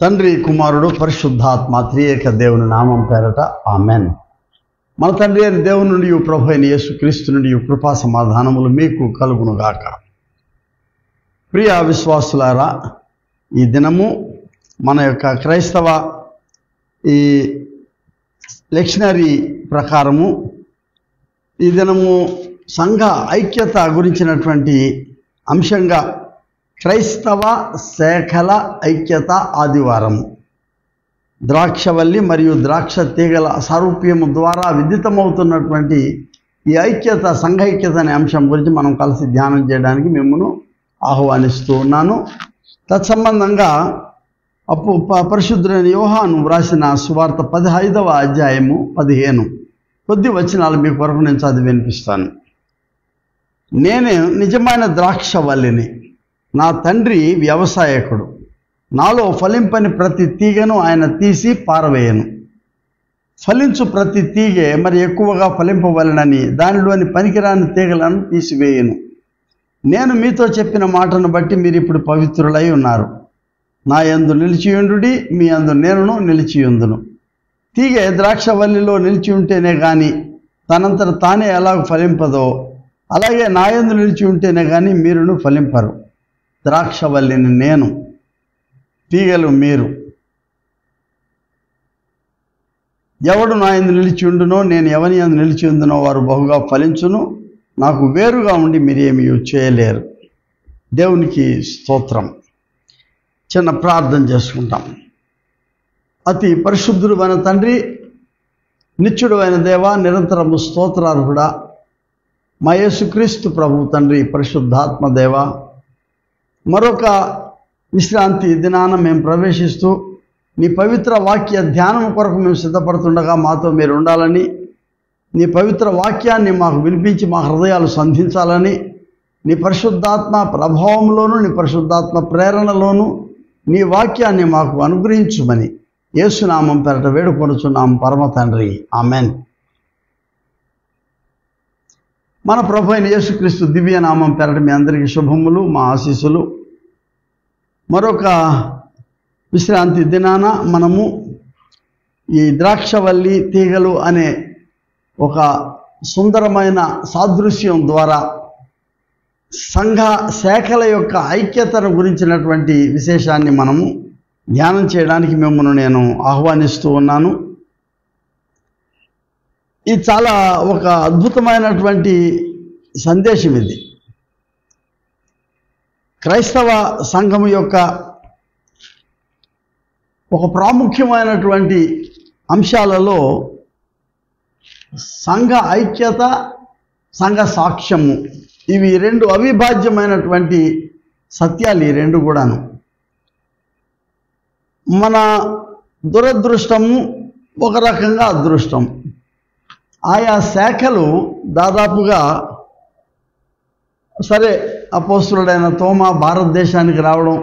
తండ్రి కుమారుడు పరిశుద్ధాత్మ త్రియేక దేవుని నామం పేరట ఆమెన్. మన తండ్రి అయిన దేవుని నుండి ప్రభు అయిన యేసుక్రీస్తు నుండి కృపా సమాధానములు మీకు కలుగునుగాక. ప్రియ విశ్వాసులారా, ఈ దినము మన యొక్క క్రైస్తవ ఈ లెక్షనరీ ప్రకారము ఈ దినము సంఘ ఐక్యత గురించినటువంటి అంశంగా క్రైస్తవ శాఖల ఐక్యత ఆదివారం, ద్రాక్షవల్లి మరియు ద్రాక్ష తీగల సారూప్యము ద్వారా విదితమవుతున్నటువంటి ఈ ఐక్యత, సంఘ ఐక్యత అనే అంశం గురించి మనం కలిసి ధ్యానం చేయడానికి మిమ్మల్ని ఆహ్వానిస్తూ ఉన్నాను. తత్సంబంధంగా పరిశుద్ధులైన యోహాను వ్రాసిన సువార్త 15వ అధ్యాయము 15 కొద్ది వచనాలు మీ కొరకు నేను చదివి వినిపిస్తాను. నేను నిజమైన ద్రాక్షవల్లిని, నా తండ్రి వ్యవసాయకుడు. నాలో ఫలింపని ప్రతి తీగను ఆయన తీసి పారవేయను. ఫలించు ప్రతి తీగె మరి ఎక్కువగా ఫలింపవలనని దానిలోని పనికిరాని తీగలను తీసివేయను. నేను మీతో చెప్పిన మాటను బట్టి మీరు ఇప్పుడు పవిత్రులై ఉన్నారు. నా యందు నిలిచియుండుడి, మీ యందు నేనును నిలిచియుందును. తీగె ద్రాక్షవల్లిలో నిలిచి ఉంటేనే కానీ తనంతట తానే ఎలాగ ఫలింపదో, అలాగే నా యందు నిలిచి ఉంటేనే కానీ మీరును ఫలింపరు. ద్రాక్షవల్లిని నేను, తీగలు మీరు. ఎవడు నా యందు నిలిచి ఉండునో, నేను ఎవని యందు నిలిచి ఉందునో వారు బహుగా ఫలించును. నాకు వేరుగా ఉండి మీరేమీ చేయలేరు. దేవునికి స్తోత్రం. చిన్న ప్రార్థన చేసుకుంటాం. అతి పరిశుద్ధుడు అయిన తండ్రి, నిత్యుడు అయిన దేవ, నిరంతరము స్తోత్రార్హుడా మా యేసుక్రీస్తు ప్రభు తండ్రి, పరిశుద్ధాత్మ దేవ, మరొక విశ్రాంతి దినాన మేము ప్రవేశిస్తూ నీ పవిత్ర వాక్య ధ్యానం కొరకు మేము సిద్ధపడుతుండగా మాతో మీరు ఉండాలని, నీ పవిత్ర వాక్యాన్ని మాకు వినిపించి మా హృదయాలు సంధించాలని, నీ పరిశుద్ధాత్మ ప్రభావంలోనూ నీ పరిశుద్ధాత్మ ప్రేరణలోనూ నీ వాక్యాన్ని మాకు అనుగ్రహించుమని యేసునామం పేరట వేడుకొనుచున్నాం పరమ తండ్రి, ఆమెన్. మన ప్రభు అయిన యేసుక్రీస్తు దివ్య నామం పేరట మీ అందరికీ శుభములు, మా ఆశీస్సులు. మరొక విశ్రాంతి దినాన మనము ఈ ద్రాక్షవల్లి తీగలు అనే ఒక సుందరమైన సాదృశ్యం ద్వారా సంఘ శాఖల యొక్క ఐక్యతను గురించినటువంటి విశేషాన్ని మనము ధ్యానం చేయడానికి మిమ్మల్ని నేను ఆహ్వానిస్తూ ఉన్నాను. ఇది చాలా ఒక అద్భుతమైనటువంటి సందేశం. ఇది క్రైస్తవ సంఘం యొక్క ఒక ప్రాముఖ్యమైనటువంటి అంశాలలో సంఘ ఐక్యత, సంఘ సాక్ష్యము, ఇవి రెండు అవిభాజ్యమైనటువంటి సత్యాలు. ఈ రెండు కూడాను మన దురదృష్టము, ఒక రకంగా అదృష్టం. ఆయా శాఖలు దాదాపుగా సరే, అపోస్తులుడైన తోమా భారతదేశానికి రావడం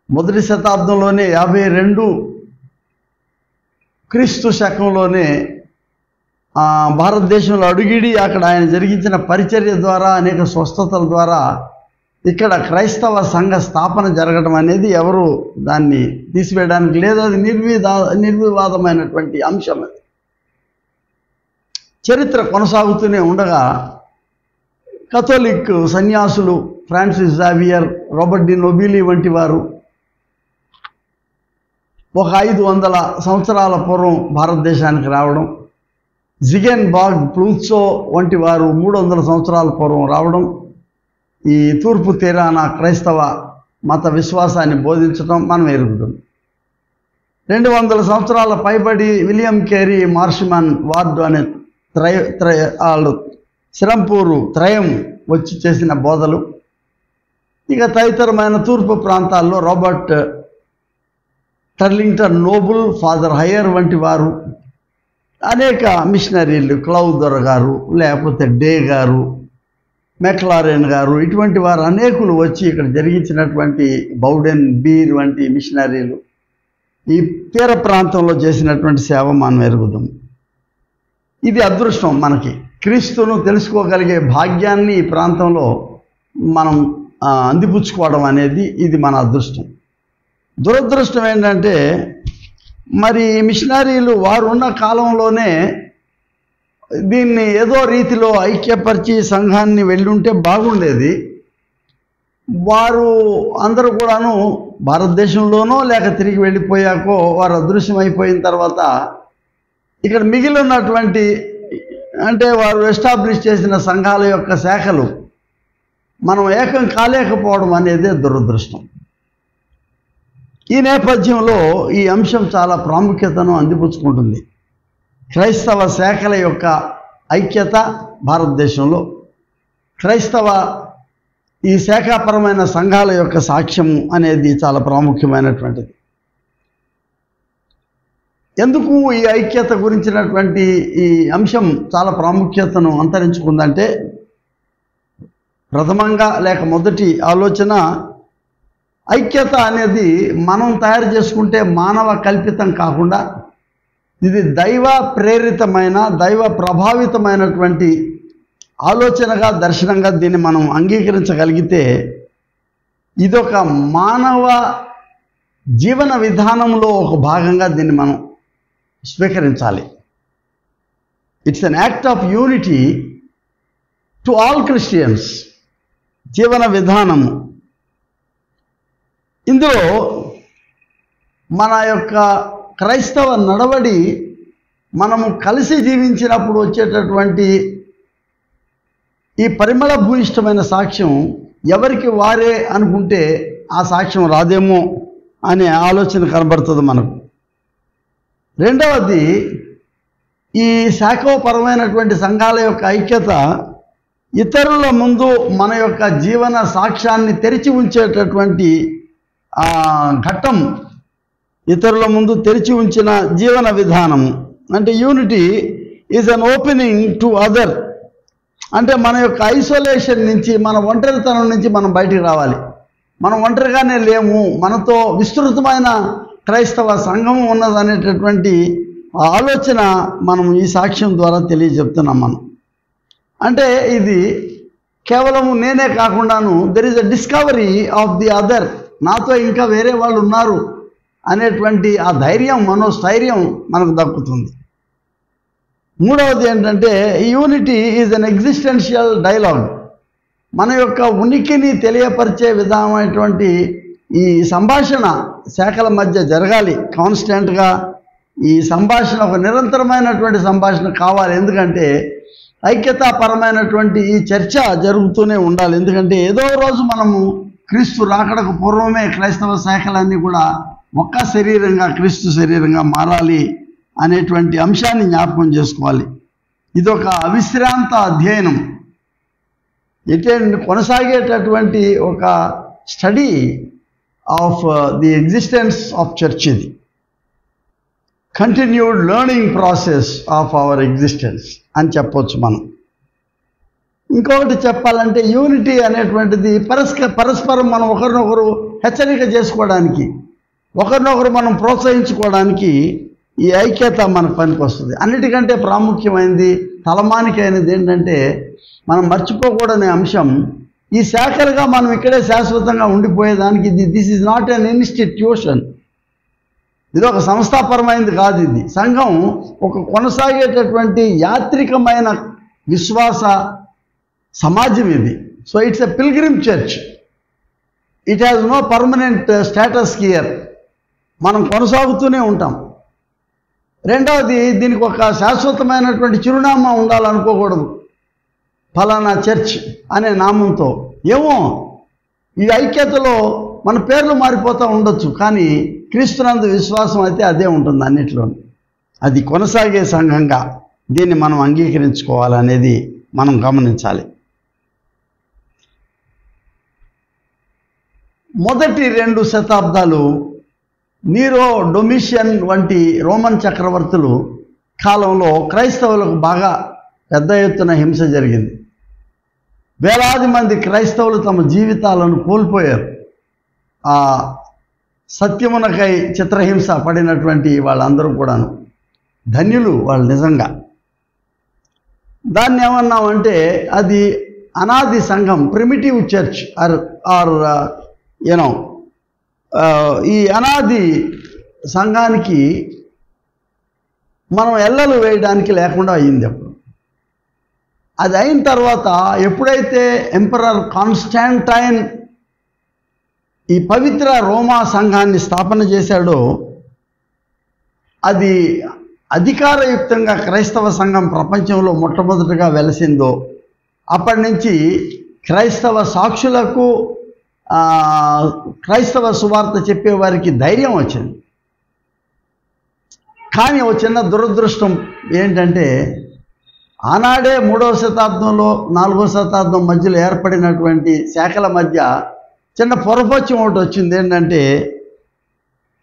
మొదటి శతాబ్దంలోనే, 52 క్రీస్తు శకంలోనే భారతదేశంలో అడుగిడి అక్కడ ఆయన జరిగించిన పరిచర్య ద్వారా, అనేక స్వస్థతల ద్వారా ఇక్కడ క్రైస్తవ సంఘ స్థాపన జరగడం అనేది ఎవరు దాన్ని తీసివేయడానికి లేదు. అది నిర్వివాదమైనటువంటి అంశం. అది చరిత్ర కొనసాగుతూనే ఉండగా కథోలిక్ సన్యాసులు ఫ్రాన్సిస్ జావియర్, రాబర్ట్ డి నొబిలి వంటి వారు ఒక 500 సంవత్సరాల పూర్వం భారతదేశానికి రావడం, జిగెన్ బాగ్ ప్లూత్సో వంటి వారు 300 సంవత్సరాల పూర్వం రావడం, ఈ తూర్పు తీరాన క్రైస్తవ మత విశ్వాసాన్ని బోధించడం మనం ఎరుగుతాం. 200 సంవత్సరాల పైబడి విలియం కేరీ, మార్షమన్, వార్డ్ అనే వాళ్ళు శ్రంపూరు త్రయం వచ్చి చేసిన బోధలు. ఇక తదితరమైన తూర్పు ప్రాంతాల్లో రాబర్ట్ టర్లింగ్టన్ నోబుల్, ఫాదర్ హయ్యర్ వంటి వారు, అనేక మిషనరీలు, క్లౌదర్ గారు, లేకపోతే డే గారు, మెక్లారెన్ గారు, ఇటువంటి వారు అనేకులు వచ్చి ఇక్కడ జరిగించినటువంటి బౌడెన్ బీర్ వంటి మిషనరీలు ఈ తీర ప్రాంతంలో చేసినటువంటి సేవ మనం ఎరుగుదాం. ఇది అదృష్టం. మనకి క్రీస్తును తెలుసుకోగలిగే భాగ్యాన్ని ఈ ప్రాంతంలో మనం అందిపుచ్చుకోవడం అనేది ఇది మన అదృష్టం. దురదృష్టం ఏంటంటే మరి మిషనరీలు వారు ఉన్న కాలంలోనే దీన్ని ఏదో రీతిలో ఐక్యపరిచి సంఘాన్ని వెళ్ళుంటే బాగుండేది. వారు అందరూ కూడాను భారతదేశంలోనో లేక తిరిగి వెళ్ళిపోయాకో వారు అదృశ్యమైపోయిన తర్వాత ఇక్కడ మిగిలి ఉన్నటువంటి అంటే వారు ఎస్టాబ్లిష్ చేసిన సంఘాల యొక్క శాఖలు మనం ఏకం కాలేకపోవడం అనేదే దురదృష్టం. ఈ నేపథ్యంలో ఈ అంశం చాలా ప్రాముఖ్యతను అందిపుచ్చుకుంటుంది. క్రైస్తవ శాఖల యొక్క ఐక్యత భారతదేశంలో, క్రైస్తవ ఈ శాఖాపరమైన సంఘాల యొక్క సాక్ష్యం అనేది చాలా ప్రాముఖ్యమైనటువంటిది. ఎందుకు ఈ ఐక్యత గురించినటువంటి ఈ అంశం చాలా ప్రాముఖ్యతను అంతరించుకుందంటే, ప్రథమంగా లేక మొదటి ఆలోచన, ఐక్యత అనేది మనం తయారు చేసుకుంటే మానవ కల్పితం కాకుండా ఇది దైవ ప్రేరితమైన దైవ ప్రభావితమైనటువంటి ఆలోచనగా దర్శనంగా దీన్ని మనం అంగీకరించగలిగితే ఇదొక మానవ జీవన విధానంలో ఒక భాగంగా దీన్ని మనం స్వీకరించాలి. It's an act of unity to all Christians. జీవన విధానము ఇందులో మన యొక్క క్రైస్తవ నడవడి మనము కలిసి జీవించినప్పుడు వచ్చేటటువంటి ఈ పరిమళ భూయిష్టమైన సాక్ష్యం ఎవరికి వారే అనుకుంటే ఆ సాక్ష్యం రాదేమో అనే ఆలోచన కనబడుతుంది మనకు. రెండవది, ఈ శాఖోపరమైనటువంటి సంఘాల యొక్క ఐక్యత ఇతరుల ముందు మన యొక్క జీవన సాక్ష్యాన్ని తెరిచి ఉంచేటటువంటి ఘట్టం, ఇతరుల ముందు తెరిచి ఉంచిన జీవన విధానము. అంటే unity is an opening to other. అంటే మన యొక్క ఐసోలేషన్ నుంచి, మన ఒంటరితనం నుంచి మనం బయటికి రావాలి. మనం ఒంటరిగానే లేము, మనతో విస్తృతమైన క్రైస్తవ సంఘం ఉన్నదనేటటువంటి ఆలోచన మనం ఈ సాక్ష్యం ద్వారా తెలియజెప్తున్నాం. మనం అంటే ఇది కేవలము నేనే కాకుండాను there is a discovery of the other, నాతో ఇంకా వేరే వాళ్ళు ఉన్నారు అనేటువంటి ఆ ధైర్యం, మనోస్థైర్యం మనకు దక్కుతుంది. మూడవది ఏంటంటే, unity is an existential dialogue. మన యొక్క ఉనికిని తెలియపరిచే విధమైనటువంటి ఈ సంభాషణ శాఖల మధ్య జరగాలి కాన్స్టెంట్గా. ఈ సంభాషణ ఒక నిరంతరమైనటువంటి సంభాషణ కావాలి. ఎందుకంటే ఐక్యతాపరమైనటువంటి ఈ చర్చ జరుగుతూనే ఉండాలి. ఎందుకంటే ఏదో రోజు మనము క్రీస్తు రాకడకు పూర్వమే క్రైస్తవ శాఖలన్నీ కూడా ఒక్క శరీరంగా, క్రీస్తు శరీరంగా మారాలి అనేటువంటి అంశాన్ని జ్ఞాపకం చేసుకోవాలి. ఇదొక అవిశ్రాంత అధ్యయనం, కొనసాగేటటువంటి ఒక study of the existence of church. ఇది continued learning process of our existence అని చెప్పవచ్చు మనం. ఇంకొకటి చెప్పాలంటే, యూనిటీ అనేటువంటిది పరస్పరం మనం ఒకరినొకరు హెచ్చరిక చేసుకోవడానికి, ఒకరినొకరు మనం ప్రోత్సహించుకోవడానికి ఈ ఐక్యత మనకు పనికి వస్తుంది. అన్నిటికంటే ప్రాముఖ్యమైనది, తలమానికైనది ఏంటంటే, మనం మర్చిపోకూడని అంశం, ఈ శాఖలుగా మనం ఇక్కడే శాశ్వతంగా ఉండిపోయేదానికి this is not an institution. ఇది ఒక సంస్థాపరమైనది కాదు. ఇది సంఘం ఒక కొనసాగేటటువంటి యాత్రికమైన విశ్వాస సమాజం ఇది. So it's a pilgrim church. It has no permanent status here. మనం కొనసాగుతూనే ఉంటాం. రెండవది, దీనికి ఒక శాశ్వతమైనటువంటి చిరునామా ఉండాలనుకోకూడదు, ఫలానా చర్చ్ అనే నామంతో. ఏమో ఈ ఐక్యతలో మన పేర్లు మారిపోతూ ఉండొచ్చు, కానీ క్రీస్తునందు విశ్వాసం అయితే అదే ఉంటుంది అన్నిట్లో. అది కొనసాగే సంఘంగా దీన్ని మనం అంగీకరించుకోవాలనేది మనం గమనించాలి. మొదటి 2 శతాబ్దాలు నీరో, డొమిషియన్ వంటి రోమన్ చక్రవర్తులు కాలంలో క్రైస్తవులకు బాగా పెద్ద ఎత్తున హింస జరిగింది. వేలాది మంది క్రైస్తవులు తమ జీవితాలను కోల్పోయారు. ఆ సత్యమునకై చిత్రహింస పడినటువంటి వాళ్ళందరూ కూడాను ధన్యులు వాళ్ళు నిజంగా. దాన్ని ఏమన్నామంటే, అది అనాది సంఘం, ప్రిమిటివ్ చర్చ్ ఆర్ ఈ అనాది సంఘానికి మనం ఎల్లలు వేయడానికి లేకుండా అయింది. అప్పుడు అది అయిన తర్వాత ఎప్పుడైతే ఎంపరర్ కాన్స్టాంటైన్ ఈ పవిత్ర రోమా సంఘాన్ని స్థాపన చేశాడో, అది అధికారయుక్తంగా క్రైస్తవ సంఘం ప్రపంచంలో మొట్టమొదటిగా వెలసిందో, అప్పటి నుంచి క్రైస్తవ సాక్షులకు క్రైస్తవ సువార్త చెప్పేవారికి ధైర్యం వచ్చింది. కానీ ఒక చిన్న దురదృష్టం ఏంటంటే, ఆనాడే 3వ శతాబ్దంలో 4వ శతాబ్దం మధ్యలో ఏర్పడినటువంటి శాఖల మధ్య చిన్న పొరపక్షం ఒకటి వచ్చింది. ఏంటంటే,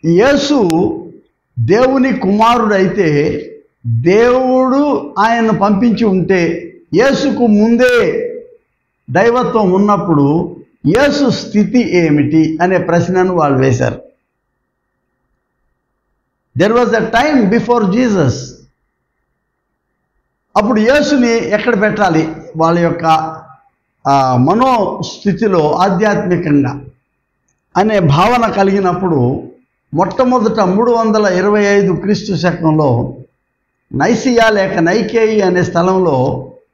యేసు దేవుని కుమారుడైతే దేవుడు ఆయన్ను పంపించి ఉంటే, యేసుకు ముందే దైవత్వం ఉన్నప్పుడు యేసు స్థితి ఏమిటి అనే ప్రశ్నను వాళ్ళు వేశారు. There was a time before Jesus. అప్పుడు యేసుని ఎక్కడ పెట్టాలి వాళ్ళ యొక్క మనోస్థితిలో ఆధ్యాత్మికంగా అనే భావన కలిగినప్పుడు, మొట్టమొదట 325 క్రీస్తు శకంలో నైసియా లేక నైకేయి అనే స్థలంలో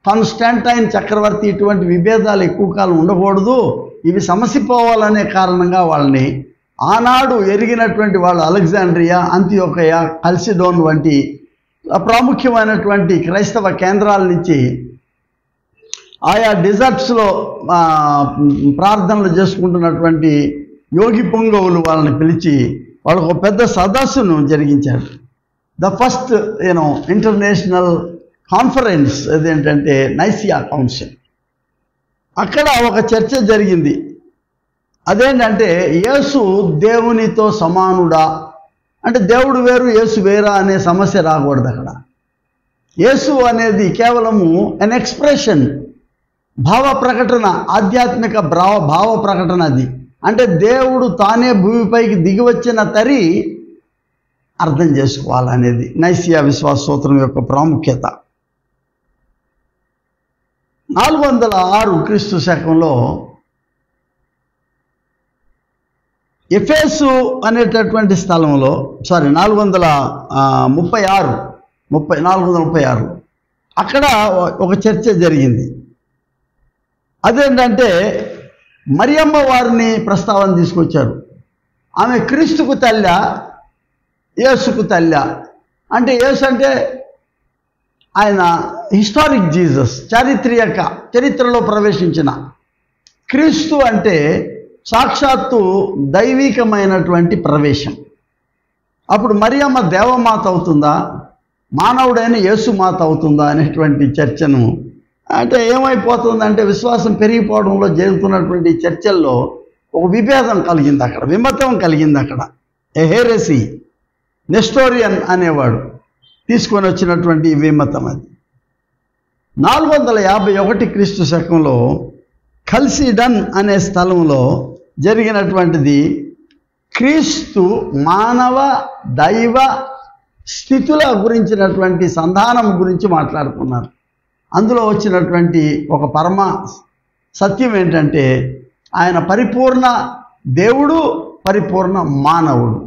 కాన్స్టాంటైన్ చక్రవర్తి ఇటువంటి విభేదాలు ఎక్కువ కాలం ఉండకూడదు, ఇవి సమసిపోవాలనే కారణంగా వాళ్ళని ఆనాడు ఎరిగినటువంటి వాళ్ళు అలెగ్జాండ్రియా, అంతియోకయ, కల్సిడోన్ వంటి ప్రాముఖ్యమైనటువంటి క్రైస్తవ కేంద్రాల నుంచి ఆయా డిజర్ట్స్లో ప్రార్థనలు చేసుకుంటున్నటువంటి యోగి పుంగవులు వాళ్ళని పిలిచి వాళ్ళకు ఒక పెద్ద సదస్సును జరిగించాడు. ద ఫస్ట్ ఇంటర్నేషనల్ కాన్ఫరెన్స్ అదేంటంటే నైసియా కౌన్సిల్. అక్కడ ఒక చర్చ జరిగింది. అదేంటంటే, యేసు దేవునితో సమానుడా అంటే దేవుడు వేరు యేసు వేరా అనే సమస్య రాకూడదు. అక్కడ యేసు అనేది కేవలము ఎన్ ఎక్స్ప్రెషన్, భావ ప్రకటన, ఆధ్యాత్మిక భావ ప్రకటన. అది అంటే దేవుడు తానే భూమిపైకి దిగి వచ్చిన తరి అర్థం చేసుకోవాలనేది నైసియా విశ్వాస సూత్రం యొక్క ప్రాముఖ్యత. 406 క్రీస్తు శకంలో ఎఫెసు అనేటటువంటి స్థలంలో 436 అక్కడ ఒక చర్చ జరిగింది. అదేంటంటే, మరియమ్మ వారిని ప్రస్తావన తీసుకొచ్చారు. ఆమె క్రీస్తుకు తల్లా యేసుకు తల్లా అంటే, యేసు అంటే ఆయన హిస్టారిక్ జీసస్, చరిత్రలో ప్రవేశించిన. క్రీస్తు అంటే సాక్షాత్తు దైవికమైనటువంటి ప్రవేశం. అప్పుడు మరియమ్మ దేవమాత అవుతుందా, మానవుడైన యేసు మాత అవుతుందా అనేటువంటి చర్చను, అంటే ఏమైపోతుందంటే విశ్వాసం పెరిగిపోవడంలో జరుగుతున్నటువంటి చర్చల్లో ఒక విభేదం కలిగింది, అక్కడ విమతం కలిగింది. అక్కడ హెరెసీ, నెస్టోరియన్ అనేవాడు తీసుకొని వచ్చినటువంటి విమతం. అది 451 క్రీస్తు శకంలో కల్సిడన్ అనే స్థలంలో జరిగినటువంటిది. క్రీస్తు మానవ దైవ స్థితుల గురించినటువంటి సంధానం గురించి మాట్లాడుకున్నారు. అందులో వచ్చినటువంటి ఒక పరమ సత్యం ఏంటంటే, ఆయన పరిపూర్ణ దేవుడు, పరిపూర్ణ మానవుడు.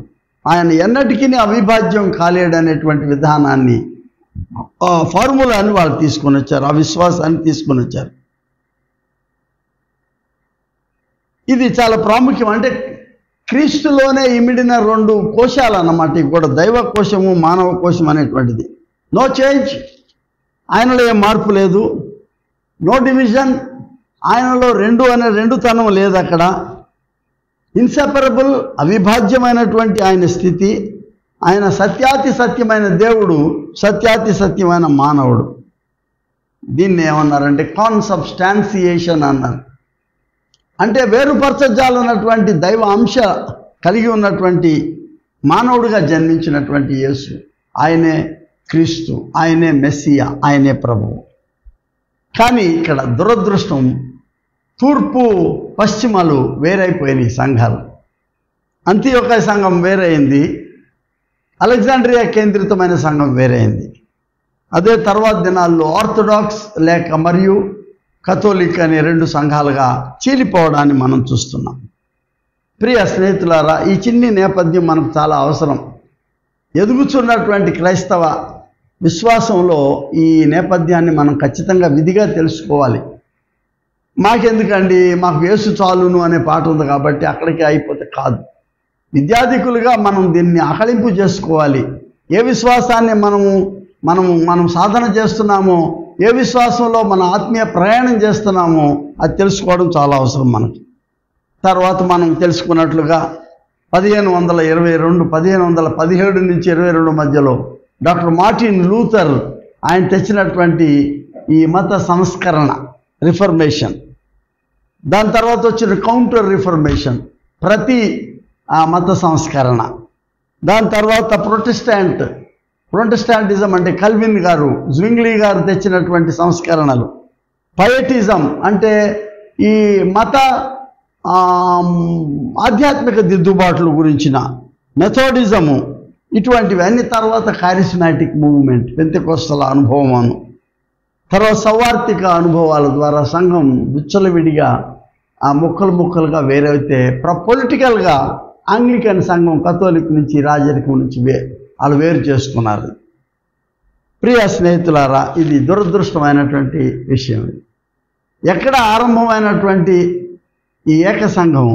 ఆయన ఎన్నటికీ అవిభాజ్యం కాలేడనేటువంటి విధానాన్ని, ఫార్ములాని వాళ్ళు తీసుకొని వచ్చారు, ఆ విశ్వాసాన్ని తీసుకొని వచ్చారు. ఇది చాలా ప్రాముఖ్యం. అంటే క్రీస్తులోనే ఇమిడిన 2 కోశాలు అన్నమాట. ఇవి కూడా దైవ కోశము, మానవ కోశం అనేటువంటిది. నో చేంజ్, ఆయనలో ఏం మార్పు లేదు. నో డివిజన్, ఆయనలో 2 అనే 2తనం లేదు. అక్కడ ఇన్సెపరబుల్, అవిభాజ్యమైనటువంటి ఆయన స్థితి. ఆయన సత్యాతి సత్యమైన దేవుడు, సత్యాతి సత్యమైన మానవుడు. దీన్ని ఏమన్నారంటే కాన్సబ్స్టాన్సియేషన్ అన్నారు. అంటే వేరుపరచజాలన్నటువంటి దైవ అంశ కలిగి ఉన్నటువంటి మానవుడిగా జన్మించినటువంటి యేసు, ఆయనే క్రీస్తు, ఆయనే మెస్సియా, ఆయనే ప్రభువు. కానీ ఇక్కడ దురదృష్టం, తూర్పు పశ్చిమాలు వేరైపోయినాయి సంఘాలు. అంతియోకయ సంఘం వేరైంది, అలెగ్జాండ్రియా కేంద్రితమైన సంఘం వేరైంది. అదే తర్వాత దినాల్లో ఆర్థడాక్స్ లేక మరియు కథోలిక్ అనే 2 సంఘాలుగా చీలిపోవడాన్ని మనం చూస్తున్నాం. ప్రియ స్నేహితులారా, ఈ చిన్ని నేపథ్యం మనకు చాలా అవసరం. ఎదుగుతున్నటువంటి క్రైస్తవ విశ్వాసంలో ఈ నేపథ్యాన్ని మనం ఖచ్చితంగా విధిగా తెలుసుకోవాలి. మాకెందుకండి, మాకు యేసు చాలును అనే పాట ఉంది కాబట్టి అక్కడికి అయిపోతే కాదు. విద్యార్థికులుగా మనం దీన్ని ఆకలింపు చేసుకోవాలి. ఏ విశ్వాసాన్ని మనం సాధన చేస్తున్నామో, ఏ విశ్వాసంలో మన ఆత్మీయ ప్రయాణం చేస్తున్నామో అది తెలుసుకోవడం చాలా అవసరం మనకి. తర్వాత మనం తెలుసుకున్నట్లుగా 1517 నుంచి 22 మధ్యలో డాక్టర్ మార్టిన్ లూథర్ ఆయన తెచ్చినటువంటి ఈ మత సంస్కరణ, రిఫర్మేషన్, దాని తర్వాత వచ్చిన కౌంటర్ రిఫర్మేషన్, ప్రతి మత సంస్కరణ, దాని తర్వాత ప్రొటెస్టాంటిజం అంటే కల్విన్ గారు, జ్వింగ్లీ గారు తెచ్చినటువంటి సంస్కరణలు, పయటిజం అంటే ఈ మత ఆధ్యాత్మిక దిద్దుబాట్ల గురించిన మెథోడిజము, ఇటువంటివి అన్ని. తర్వాత కారిస్మాటిక్ మూవ్మెంట్, పెంతెకోస్తల అనుభవం, తర్వాత సౌవార్తిక అనుభవాల ద్వారా సంఘం విచ్చలవిడిగా ముక్కలుగా వేరైతే పొలిటికల్గా ఆంగ్లికన్ సంఘం కథోలిక్ నుంచి రాజరికం నుంచి వాళ్ళు వేరు చేసుకున్నారు. ప్రియ స్నేహితులారా, ఇది దురదృష్టమైనటువంటి విషయం. ఎక్కడ ఆరంభమైనటువంటి ఈ ఏక సంఘం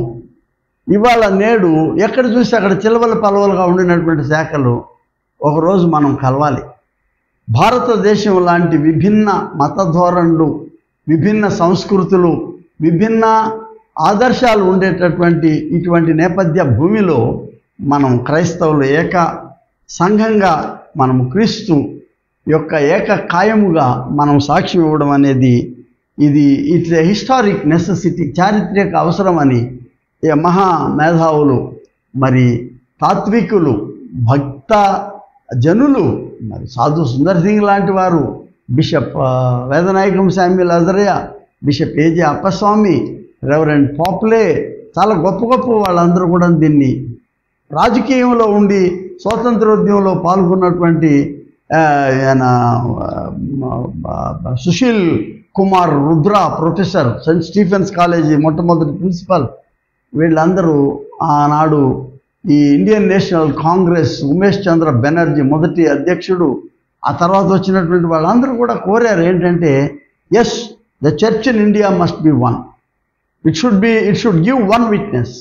ఇవాళ నేడు ఎక్కడ చూసి అక్కడ చిలవల పలవలుగా ఉండినటువంటి శాఖలు ఒకరోజు మనం కలవాలి. భారతదేశం లాంటి విభిన్న మత ధోరణులు, విభిన్న సంస్కృతులు, విభిన్న ఆదర్శాలు ఉండేటటువంటి ఇటువంటి నేపథ్య భూమిలో మనం క్రైస్తవులు ఏక సంఘంగా, మనము క్రీస్తు యొక్క ఏక కాయముగా మనం సాక్ష్యం ఇవ్వడం అనేది ఇట్స్ ఏ హిస్టారిక్ నెసెసిటీ, చారిత్రక అవసరమని మహా మేధావులు, మరి తాత్వికులు, భక్త జనులు, మరి సాధు సుందర్ సింగ్ లాంటి వారు, bishop Vedanayakam Samuel Azariah, bishop AJ Appasamy, reverend పాపులే, చాలా గొప్ప వాళ్ళందరూ కూడా దీన్ని రాజకీయంలో ఉండి స్వాతంత్రోద్యమంలో పాల్గొన్నటువంటి Sushil Kumar Rudra, professor, saint Stephen's college మొట్టమొదటి ప్రిన్సిపల్, వీళ్ళందరూ ఆనాడు ఈ Indian National Congress Umesh Chandra Banerjee మొదటి అధ్యక్షుడు, ఆ తర్వాత వచ్చినటువంటి వాళ్ళందరూ కూడా కోరారు ఏంటంటే, yes, the church in India must be one, it should give one witness,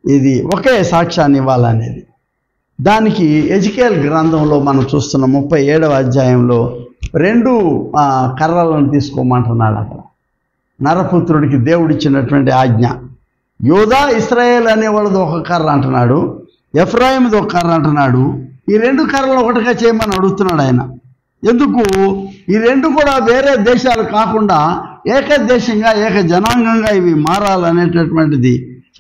ఇది ఒకే సాక్ష్యాన్ని ఇవ్వాలనేది. దానికి ఎజికేల్ గ్రంథంలో మనం చూస్తున్న 37వ అధ్యాయంలో 2 కర్రలను తీసుకోమంటున్నాడు. అక్కడ నరపుత్రుడికి దేవుడిచ్చినటువంటి ఆజ్ఞ. యోధా ఇశ్రాయేల్ అనేవాళ్ళది ఒక కర్ర అంటున్నాడు, ఎఫ్రాయిమ్ది ఒక కర్ర అంటున్నాడు. ఈ 2 కర్రలు ఒకటిగా చేయమని అడుగుతున్నాడు ఆయన. ఎందుకు? ఈ 2 కూడా వేరే దేశాలు కాకుండా ఏకదేశంగా, ఏక జనాంగంగా ఇవి మారాలనేటటువంటిది.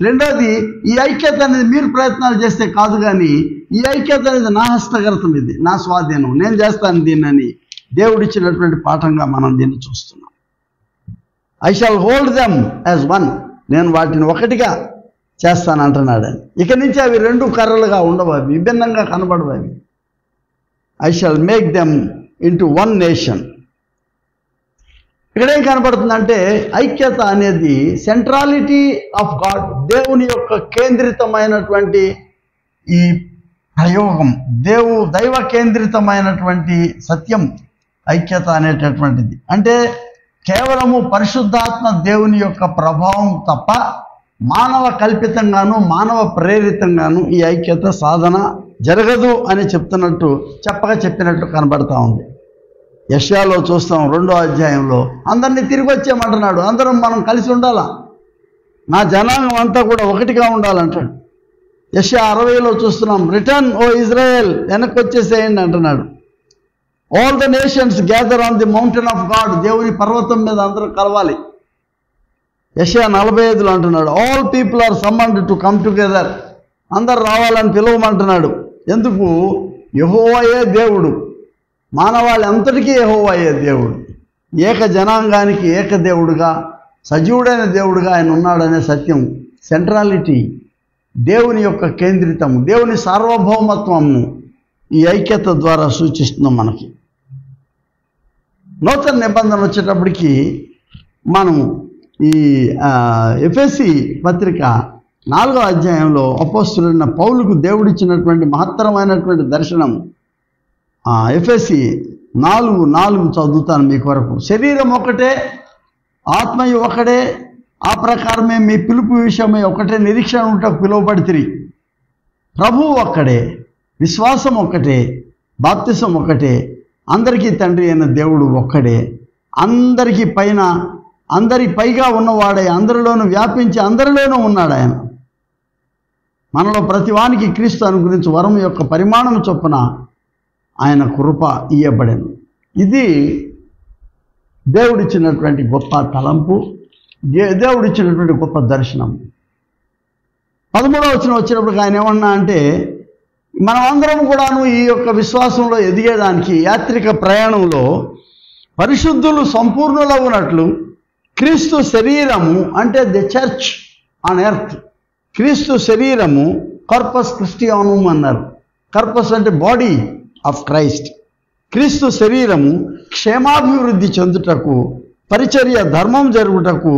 రెండోది, ఈ ఐక్యత అనేది మీరు ప్రయత్నాలు చేస్తే కాదు, కానీ ఈ ఐక్యత అనేది నా హస్తగతం, ఇది నా స్వాధీనం, నేను చేస్తాను దీన్నని దేవుడిచ్చినటువంటి పాఠంగా మనం దీన్ని చూస్తున్నాం. I shall hold them as one, నేను వాటిని ఒకటిగా చేస్తానంటున్నాడని. ఇక నుంచి అవి 2 కర్రలుగా ఉండవు, అవి విభిన్నంగా కనబడవు. అవి I shall make them into one nation. ఇక్కడేం కనబడుతుందంటే, ఐక్యత అనేది సెంట్రాలిటీ ఆఫ్ గాడ్, దేవుని యొక్క కేంద్రితమైనటువంటి ఈ ప్రయోగం, దైవ కేంద్రితమైనటువంటి సత్యం ఐక్యత అనేటటువంటిది. అంటే కేవలము పరిశుద్ధాత్మ దేవుని యొక్క ప్రభావం తప్ప మానవ కల్పితంగాను, మానవ ప్రేరితంగాను ఈ ఐక్యత సాధన జరగదు అని చెప్పినట్టు కనబడతా ఉంది. యెషయాలో చూస్తాం 2వ అధ్యాయంలో, అందరినీ తిరిగి వచ్చేయమంటున్నాడు. అందరం మనం కలిసి ఉండాలా, నా జనాంగం అంతా కూడా ఒకటిగా ఉండాలంటాడు. యెషయా 60లో చూస్తున్నాం, రిటర్న్ ఓ ఇజ్రాయెల్, వెనక్కి వచ్చేసేయండి అంటున్నాడు. All the nations gather on the mountain of God, దేవుని పర్వతం మీద అందరూ కలవాలి. యెషయా 45లో అంటున్నాడు, all people are summoned to come together, అందరు రావాలని పిలవమంటున్నాడు. ఎందుకు? యెహోవాయే దేవుడు, మానవాళి అంతటికీ యెహోవాయే దేవుడు, ఏక జనాంగానికి ఏక దేవుడుగా, సజీవుడైన దేవుడుగా ఆయన ఉన్నాడనే సత్యం, సెంట్రాలిటీ, దేవుని యొక్క కేంద్రితం, దేవుని సార్వభౌమత్వము ఈ ఐక్యత ద్వారా సూచిస్తున్నాం. మనకి నూతన నిబంధన వచ్చేటప్పటికి మనం ఈ ఎఫెసీ పత్రిక 4వ అధ్యాయంలో అపోస్తలుడైన పౌలుకు దేవుడిచ్చినటువంటి మహత్తరమైనటువంటి దర్శనం. ఎఫెసీ 4:4 చదువుతాను మీ కొరకు. శరీరం ఒకటే, ఆత్మయు ఒకటే, ఆ ప్రకారమే మీ పిలుపు విషయమై ఒకటే నిరీక్షణ ఉంటకు పిలువబడితిరి. ప్రభువు ఒక్కడే, విశ్వాసం ఒక్కటే, బాప్తిసం ఒకటే, అందరికీ తండ్రి అయిన దేవుడు ఒక్కడే, అందరికీ పైన అందరి పైగా ఉన్నవాడే, అందరిలోనూ వ్యాపించి అందరిలోనూ ఉన్నాడు ఆయన. మనలో ప్రతివానికి క్రీస్తు అనుగురించి వరం యొక్క పరిమాణం చొప్పున ఆయన కృప ఇయ్యబడెను. ఇది దేవుడిచ్చినటువంటి గొప్ప తలంపు, దేవుడిచ్చినటువంటి గొప్ప దర్శనం. 13వ వచనం వచ్చినప్పుడు ఆయన ఏమన్నా అంటే, మనం అందరం కూడాను ఈ యొక్క విశ్వాసంలో ఎదిగేదానికి యాత్రిక ప్రయాణంలో పరిశుద్ధులు సంపూర్ణులవునట్లు క్రీస్తు శరీరము అంటే ది చర్చ్ ఆన్ ఎర్త్, క్రీస్తు శరీరము కార్పస్ క్రిస్టియానుమ్ అన్నారు. కార్పస్ అంటే బాడీ ఆఫ్ క్రైస్ట్. క్రీస్తు శరీరము క్షేమాభివృద్ధి చెందుటకు, పరిచర్య ధర్మం జరుగుటకు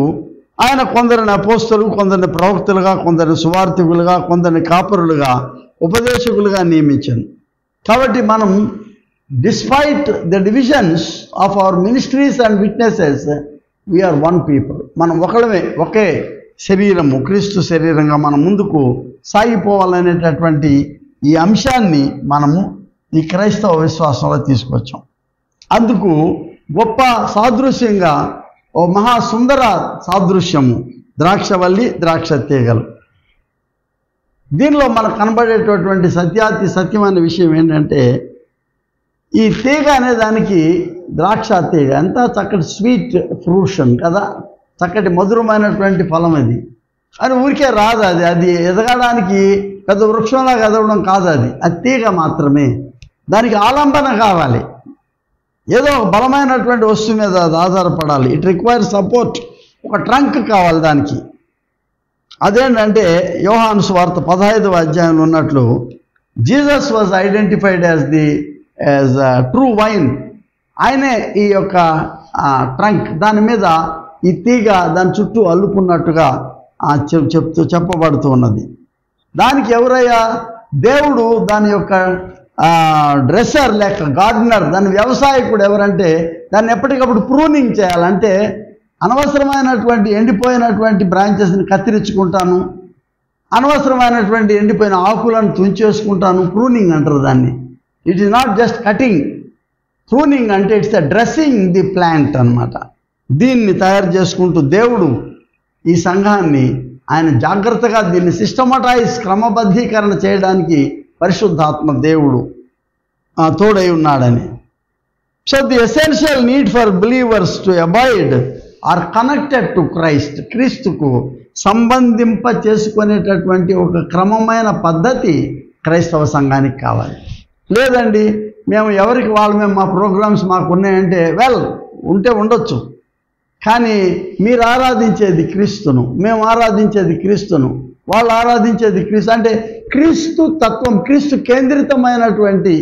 ఆయన కొందరిని అపోస్తలు, కొందరిని ప్రవక్తలుగా, కొందరిని సువార్థికులుగా, కొందరిని కాపరులుగా, ఉపదేశకులుగా నియమించాను. కాబట్టి మనం despite the divisions of our ministries and witnesses we are one people. మనం ఒకళ్ళమే, ఒకే శరీరము, క్రీస్తు శరీరంగా మనం ముందుకు సాగిపోవాలనేటటువంటి ఈ అంశాన్ని మనము ఈ క్రైస్తవ విశ్వాసంలో తీసుకొచ్చాం. అందుకు గొప్ప సాదృశ్యంగా ఓ మహాసుందర సాదృశ్యము ద్రాక్షవల్లి, ద్రాక్ష తీగలు. దీనిలో మనకు కనబడేటటువంటి సత్యాతి సత్యమైన విషయం ఏంటంటే, ఈ తీగ అనే దానికి ద్రాక్ష తీగ ఎంత చక్కటి స్వీట్ ఫ్రూషన్ కదా, చక్కటి మధురమైనటువంటి ఫలం అది. అని ఊరికే రాదు, అది ఎదగడానికి పెద్ద వృక్షంలాగా ఎదగడం కాదు, అది తీగ మాత్రమే. దానికి ఆలంబన కావాలి, ఏదో ఒక బలమైనటువంటి వస్తువు మీద అది ఆధారపడాలి. ఇట్ రిక్వైర్ సపోర్ట్, ఒక ట్రంక్ కావాలి దానికి. అదేంటంటే యోహాను సువార్త 15వ అధ్యాయంలో ఉన్నట్లు Jesus was identified as true wine. ఆయనే ఈ యొక్క ట్రంక్, దాని మీద ఈ తీగ దాని చుట్టూ అల్లుకున్నట్టుగా చెప్పబడుతూ ఉన్నది. దానికి ఎవరయ్యా? దేవుడు దాని యొక్క డ్రెస్సర్ లేక గార్డెనర్, దాని వ్యవసాయకుడు ఎవరంటే దాన్ని ఎప్పటికప్పుడు ప్రూనింగ్ చేయాలంటే అనవసరమైనటువంటి ఎండిపోయినటువంటి బ్రాంచెస్ని కత్తిరించుకుంటాను, అనవసరమైనటువంటి ఎండిపోయిన ఆకులను తుంచేసుకుంటాను. ప్రూనింగ్ అంటారు దాన్ని. It is not just cutting. Pruning అంటే it's the dressing the plant అన్నమాట. దీన్ని తయారు చేసుకుంటూ దేవుడు ఈ సంఘాన్ని ఆయన జాగ్రత్తగా దీన్ని సిస్టమటైజ్, క్రమబద్ధీకరణ చేయడానికి పరిశుద్ధాత్మ దేవుడు తోడై ఉన్నాడని. So the essential need for believers to abide or connected to Christ, క్రీస్తుకు సంబంధింప చేసుకునేటటువంటి ఒక క్రమమైన పద్ధతి క్రైస్తవ సంఘానికి కావాలి. లేదండి మేము ఎవరికి వాళ్ళమే, మా ప్రోగ్రామ్స్ మాకు ఉన్నాయంటే ఉంటే ఉండొచ్చు, కానీ మీరు ఆరాధించేది క్రీస్తును, మేము ఆరాధించేది క్రీస్తును, వాళ్ళు ఆరాధించేది క్రీస్తు. అంటే క్రీస్తు తత్వం, క్రీస్తు కేంద్రితమైనటువంటి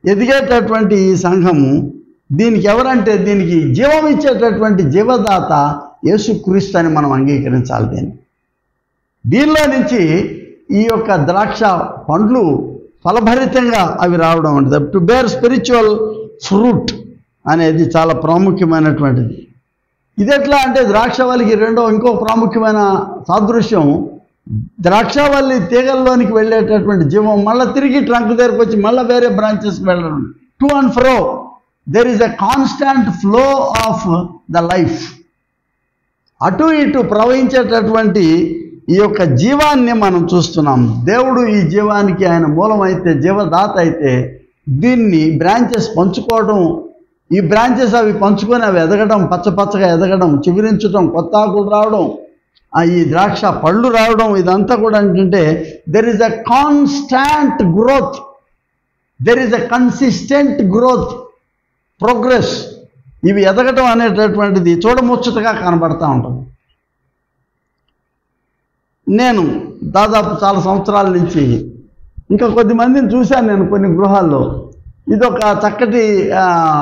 ఎదిగేటటువంటి ఈ సంఘము, దీనికి ఎవరంటే దీనికి జీవం ఇచ్చేటటువంటి జీవదాత యేసుక్రీస్తు అని మనం అంగీకరించాలి. దీనిలో నుంచి ఈ యొక్క ద్రాక్ష పండ్లు ఫలభరితంగా అవి రావడం అంటే టు బేర్ స్పిరిచువల్ ఫ్రూట్ అనేది చాలా ప్రాముఖ్యమైనటువంటిది. ఇది ఎట్లా అంటే ద్రాక్షవల్లికి ఇంకో ప్రాముఖ్యమైన సాదృశ్యం, ద్రాక్షవల్లి తీగల్లోనికి వెళ్ళేటటువంటి జీవం మళ్ళీ తిరిగి ట్రంక్ దగ్గరకు వచ్చి మళ్ళీ వేరే బ్రాంచెస్కి వెళ్ళడం, to and fro. There is a constant flow of the life. అటు ఇటు ప్రవహించేటటువంటి ఈ యొక్క జీవాన్ని మనం చూస్తున్నాం. దేవుడు ఈ జీవానికి ఆయన మూలమైతే, జీవదాత అయితే, దీన్ని బ్రాంచెస్ పంచుకోవడం, ఈ బ్రాంచెస్ అవి పంచుకొని అవి ఎదగడం, పచ్చపచ్చగా ఎదగడం, చిగురించడం, కొత్త ఆకులు రావడం, ఈ ద్రాక్ష పళ్ళు రావడం, ఇదంతా కూడా ఏంటంటే there is a constant growth, there is a consistent growth, progress. ఇవి ఎదగటం అనేటటువంటిది చూడముచ్చటగా కనబడతా ఉంటుంది. నేను దాదాపు చాలా సంవత్సరాల నుంచి ఇంకా కొద్దిమందిని చూశాను నేను కొన్ని గృహాల్లో. ఇదొక చక్కటి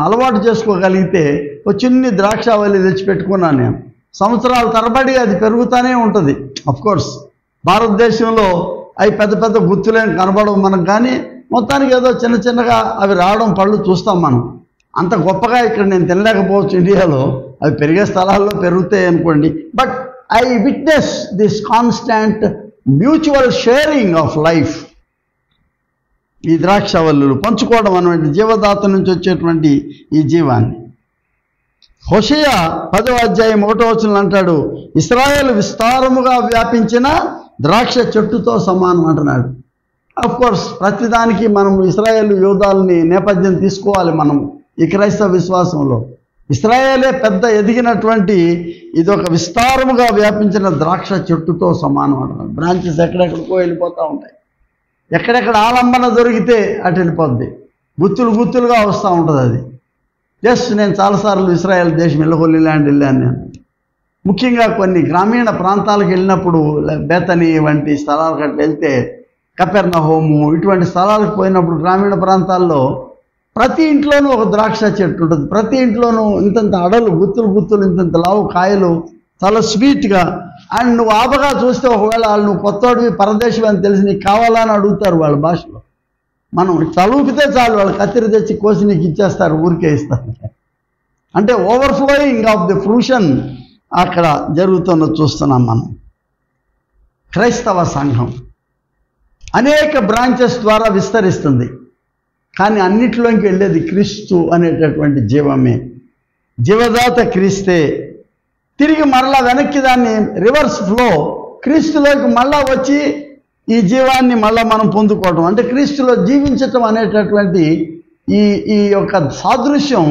అలవాటు చేసుకోగలిగితే ఒక చిన్ని ద్రాక్షావల్లి తెచ్చిపెట్టుకున్నాను నేను. సంవత్సరాల తరబడి అది పెరుగుతూనే ఉంటుంది. అఫ్కోర్స్ భారతదేశంలో అవి పెద్ద పెద్ద గుత్తులేం కనబడవు మనకు, కానీ మొత్తానికి ఏదో చిన్న చిన్నగా అవి రావడం పళ్ళు చూస్తాం మనం. అంత గొప్పగా ఇక్కడ నేను తినలేకపోవచ్చు ఇండియాలో, అవి పెరిగే స్థలాల్లో పెరుగుతాయి అనుకోండి. But I witness this constant mutual sharing of life. ఈ ద్రాక్షవల్లులు పంచుకోవడం అన్నటువంటి జీవదాత నుంచి వచ్చేటువంటి ఈ జీవాన్ని. హోషేయ 10వ అధ్యాయం 1వ వచనం అంటాడు, ఇశ్రాయేలు విస్తారముగా వ్యాపించిన ద్రాక్ష చెట్టుతో సమానం అంటున్నాడు. కోర్స్ ప్రతిదానికి మనం ఇశ్రాయేలు యోధాలని నేపథ్యం తీసుకోవాలి. మనం ఈ క్రైస్తవ విశ్వాసంలో ఇశ్రాయేలే పెద్ద ఎదిగినటువంటి ఇదొక విస్తారముగా వ్యాపించిన ద్రాక్ష చెట్టుతో సమానం అంటున్నాడు. బ్రాంచెస్ ఎక్కడెక్కడికో వెళ్ళిపోతూ ఉంటాయి, ఎక్కడెక్కడ ఆలంబన దొరికితే అటు వెళ్ళిపోద్ది, గుత్తులు గుత్తులుగా వస్తూ ఉంటుంది అది. జస్ట్ నేను చాలాసార్లు ఇశ్రాయేల్ దేశం హోలీ ల్యాండ్ వెళ్ళాను నేను. ముఖ్యంగా కొన్ని గ్రామీణ ప్రాంతాలకు వెళ్ళినప్పుడు, బేతని వంటి స్థలాలకు అట్లా వెళ్తే, కపెర్నహోము ఇటువంటి స్థలాలకు పోయినప్పుడు గ్రామీణ ప్రాంతాల్లో ప్రతి ఇంట్లోనూ ఒక ద్రాక్ష చెట్టు ఉంటుంది. ప్రతి ఇంట్లోనూ ఇంతంత అడలు, గుత్తులు గుత్తులు, ఇంతంత లావు కాయలు, చాలా స్వీట్గా. అండ్ నువ్వు ఆపగా చూస్తే ఒకవేళ వాళ్ళు నువ్వు కొత్తోడివి పరదేశం అని తెలిసి నీకు కావాలా అని అడుగుతారు వాళ్ళ భాషలో. మనం తలూపితే చాలు వాళ్ళు కత్తిరి తెచ్చి కోసి నీకు ఇచ్చేస్తారు, ఊరికే ఇస్తారు. అంటే ఓవర్ఫ్లోయింగ్ ఆఫ్ ది ఫ్రూషన్ అక్కడ జరుగుతున్నది చూస్తున్నాం మనం. క్రైస్తవ సంఘం అనేక బ్రాంచెస్ ద్వారా విస్తరిస్తుంది, కానీ అన్నిటిలోకి వెళ్ళేది క్రీస్తు అనేటటువంటి జీవమే. జీవదాత క్రీస్తే. తిరిగి మరలా వెనక్కి దాన్ని రివర్స్ ఫ్లో క్రీస్తులోకి మళ్ళా వచ్చి ఈ జీవాన్ని మళ్ళా మనం పొందుకోవడం, అంటే క్రీస్తులో జీవించటం అనేటటువంటి ఈ యొక్క సాదృశ్యం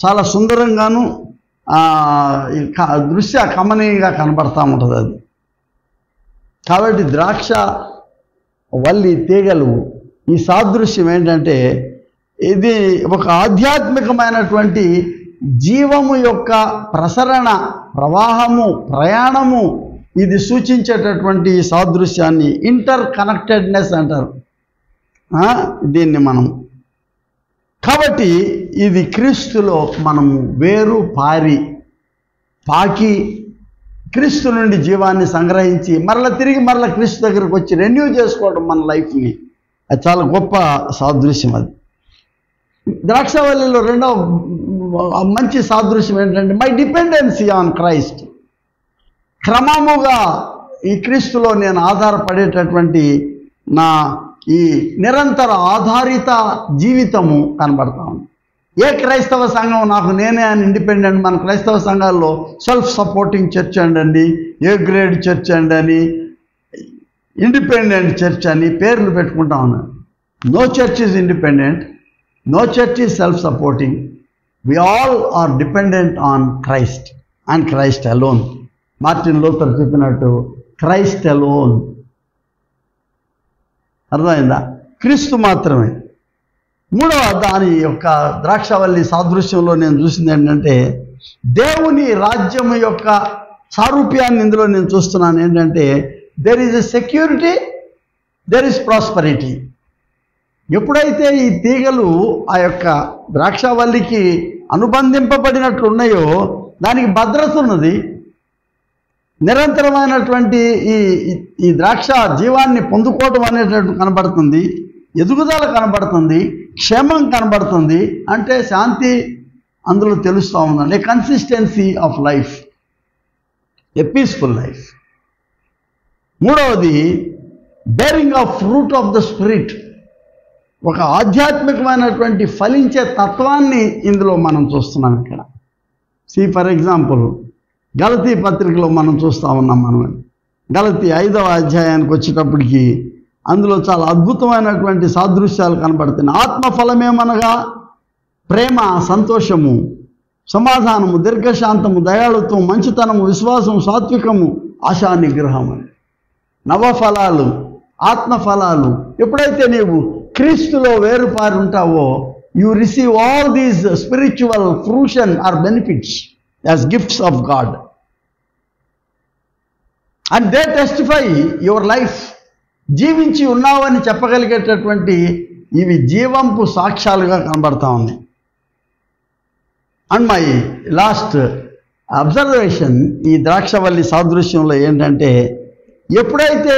చాలా సుందరంగాను దృశ్య కమనీయంగా కనబడతా ఉంటుంది అది. కాబట్టి ద్రాక్ష వల్లి తీగలు ఈ సాదృశ్యం ఏంటంటే ఇది ఒక ఆధ్యాత్మికమైనటువంటి జీవము యొక్క ప్రసరణ, ప్రవాహము, ప్రయాణము ఇది సూచించేటటువంటి ఈ సాదృశ్యాన్ని ఇంటర్ కనెక్టెడ్నెస్ అంటారు దీన్ని మనం. కాబట్టి ఇది క్రీస్తులో మనము వేరు పాకి క్రీస్తు నుండి జీవాన్ని సంగ్రహించి తిరిగి క్రీస్తు దగ్గరకు వచ్చి రెన్యూ చేసుకోవడం మన లైఫ్ని. అది చాలా గొప్ప సాదృశ్యం. అది ద్రాక్షవల్లిలో రెండవ మంచి సాదృశ్యం ఏంటంటే మై డిపెండెన్సీ ఆన్ క్రైస్ట్. క్రమముగా ఈ క్రీస్తులో నేను ఆధారపడేటటువంటి నా ఈ నిరంతర ఆధారిత జీవితము కనబడతా ఉంది. ఏ క్రైస్తవ సంఘం నాకు నేనే అని ఇండిపెండెంట్, మన క్రైస్తవ సంఘాల్లో సెల్ఫ్ సపోర్టింగ్ చర్చ్ అండి, ఏ గ్రేడ్ చర్చ్ అని, ఇండిపెండెంట్ చర్చ్ అని పేర్లు పెట్టుకుంటా ఉన్నాను. No church is independent, no church is self supporting. We all are dependent on Christ and Christ alone. Martin Luther చెప్పినట్టు క్రైస్ట్ అలోన్. అర్థమైందా? క్రీస్తు మాత్రమే. మూడవ దాని యొక్క ద్రాక్షవల్లి సాదృశ్యంలో నేను చూసింది ఏంటంటే దేవుని రాజ్యము యొక్క సారూప్యాన్ని ఇందులో నేను చూస్తున్నాను. ఏంటంటే there is a security, there is prosperity. ఎప్పుడైతే ఈ తీగలు ఆ యొక్క ద్రాక్షవల్లికి అనుబంధింపబడినట్లు ఉన్నాయో దానికి భద్రత ఉన్నది. నిరంతరమైనటువంటి ఈ ద్రాక్ష జీవాన్ని పొందుకోవటం అనేటట్టు కనబడుతుంది, ఎదుగుదల కనబడుతుంది, క్షేమం కనబడుతుంది. అంటే శాంతి అందులో తెలుస్తూ ఉందండి. Consistency of life, a peaceful life. మూడవది bearing of fruit of the spirit. ఒక ఆధ్యాత్మికమైనటువంటి ఫలించే తత్వాన్ని ఇందులో మనం చూస్తున్నాం ఇక్కడ. ఫర్ ఎగ్జాంపుల్ గలతీ పత్రికలో మనం చూస్తూ ఉన్నాం. మనం గలతీ 5వ అధ్యాయానికి వచ్చేటప్పటికి అందులో చాలా అద్భుతమైనటువంటి సాదృశ్యాలు కనబడుతున్నాయి. ఆత్మఫలమేమనగా ప్రేమ, సంతోషము, సమాధానము, దీర్ఘశాంతము, దయాళుత్వం, మంచితనము, విశ్వాసం, సాత్వికము, ఆశా నిగ్రహం. నవఫలాలు, ఆత్మఫలాలు. ఎప్పుడైతే నీవు క్రీస్తులో వేరుపారి ఉంటావో you receive all these spiritual fruition or benefits as gifts of God and they testify your life. జీవించి ఉన్నావని చెప్పగలిగేటటువంటి ఇవి జీవంపు సాక్ష్యాలుగా కనబడతా ఉన్నాయి. అండ్ మై లాస్ట్ అబ్జర్వేషన్ ఈ ద్రాక్షవల్లి సాదృశ్యంలో ఏంటంటే ఎప్పుడైతే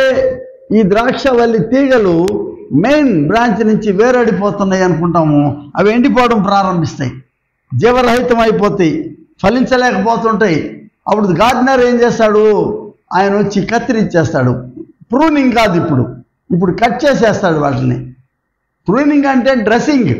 ఈ ద్రాక్షవల్లి తీగలు మెయిన్ బ్రాంచ్ నుంచి వేరడిపోతున్నాయి అనుకుంటాము, అవి ఎండిపోవడం ప్రారంభిస్తాయి, జీవరహితం అయిపోతాయి, ఫలించలేకపోతుంటాయి. అప్పుడు గార్డెనర్ ఏం చేస్తాడు, ఆయన వచ్చి కత్తిరించేస్తాడు. ప్రూనింగ్ కాదు, ఇప్పుడు కట్ చేసేస్తాడు వాటిని. ప్రూనింగ్ అంటే డ్రెస్సింగ్,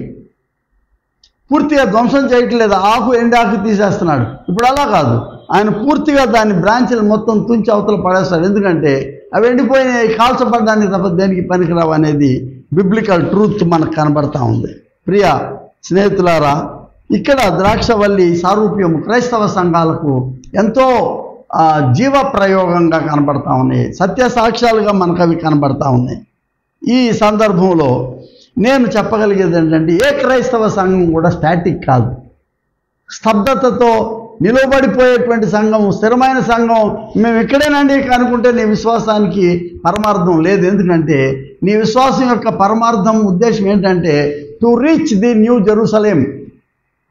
పూర్తిగా ధ్వంసం చేయట్లేదు, ఎండాకు తీసేస్తున్నాడు. ఇప్పుడు అలా కాదు, ఆయన పూర్తిగా దాని బ్రాంచ్లు మొత్తం తుంచి అవతల పడేస్తాడు. ఎందుకంటే అవి ఎండిపోయినాయి, కాల్చబడడానికి తప్ప దేనికి పనికిరావు అనేది బిబ్లికల్ ట్రూత్ మనకు కనబడతా ఉంది. ప్రియ స్నేహితులారా, ఇక్కడ ద్రాక్షవల్లి సారూప్యం క్రైస్తవ సంఘాలకు ఎంతో జీవ ప్రయోగంగా కనబడతా ఉన్నాయి, సత్య సాక్ష్యాలుగా మనకు అవి కనబడతా ఉన్నాయి. ఈ సందర్భంలో నేను చెప్పగలిగేది ఏంటంటే, ఏ క్రైస్తవ సంఘం కూడా స్టాటిక్ కాదు, స్తబ్దతతో నిలబడిపోయేటువంటి సంఘం, స్థిరమైన సంఘం. మేము ఇక్కడేనండి అనుకుంటే నీ విశ్వాసానికి పరమార్థం లేదు. ఎందుకంటే నీ విశ్వాసం యొక్క పరమార్థం ఉద్దేశం ఏంటంటే to reach the new Jerusalem,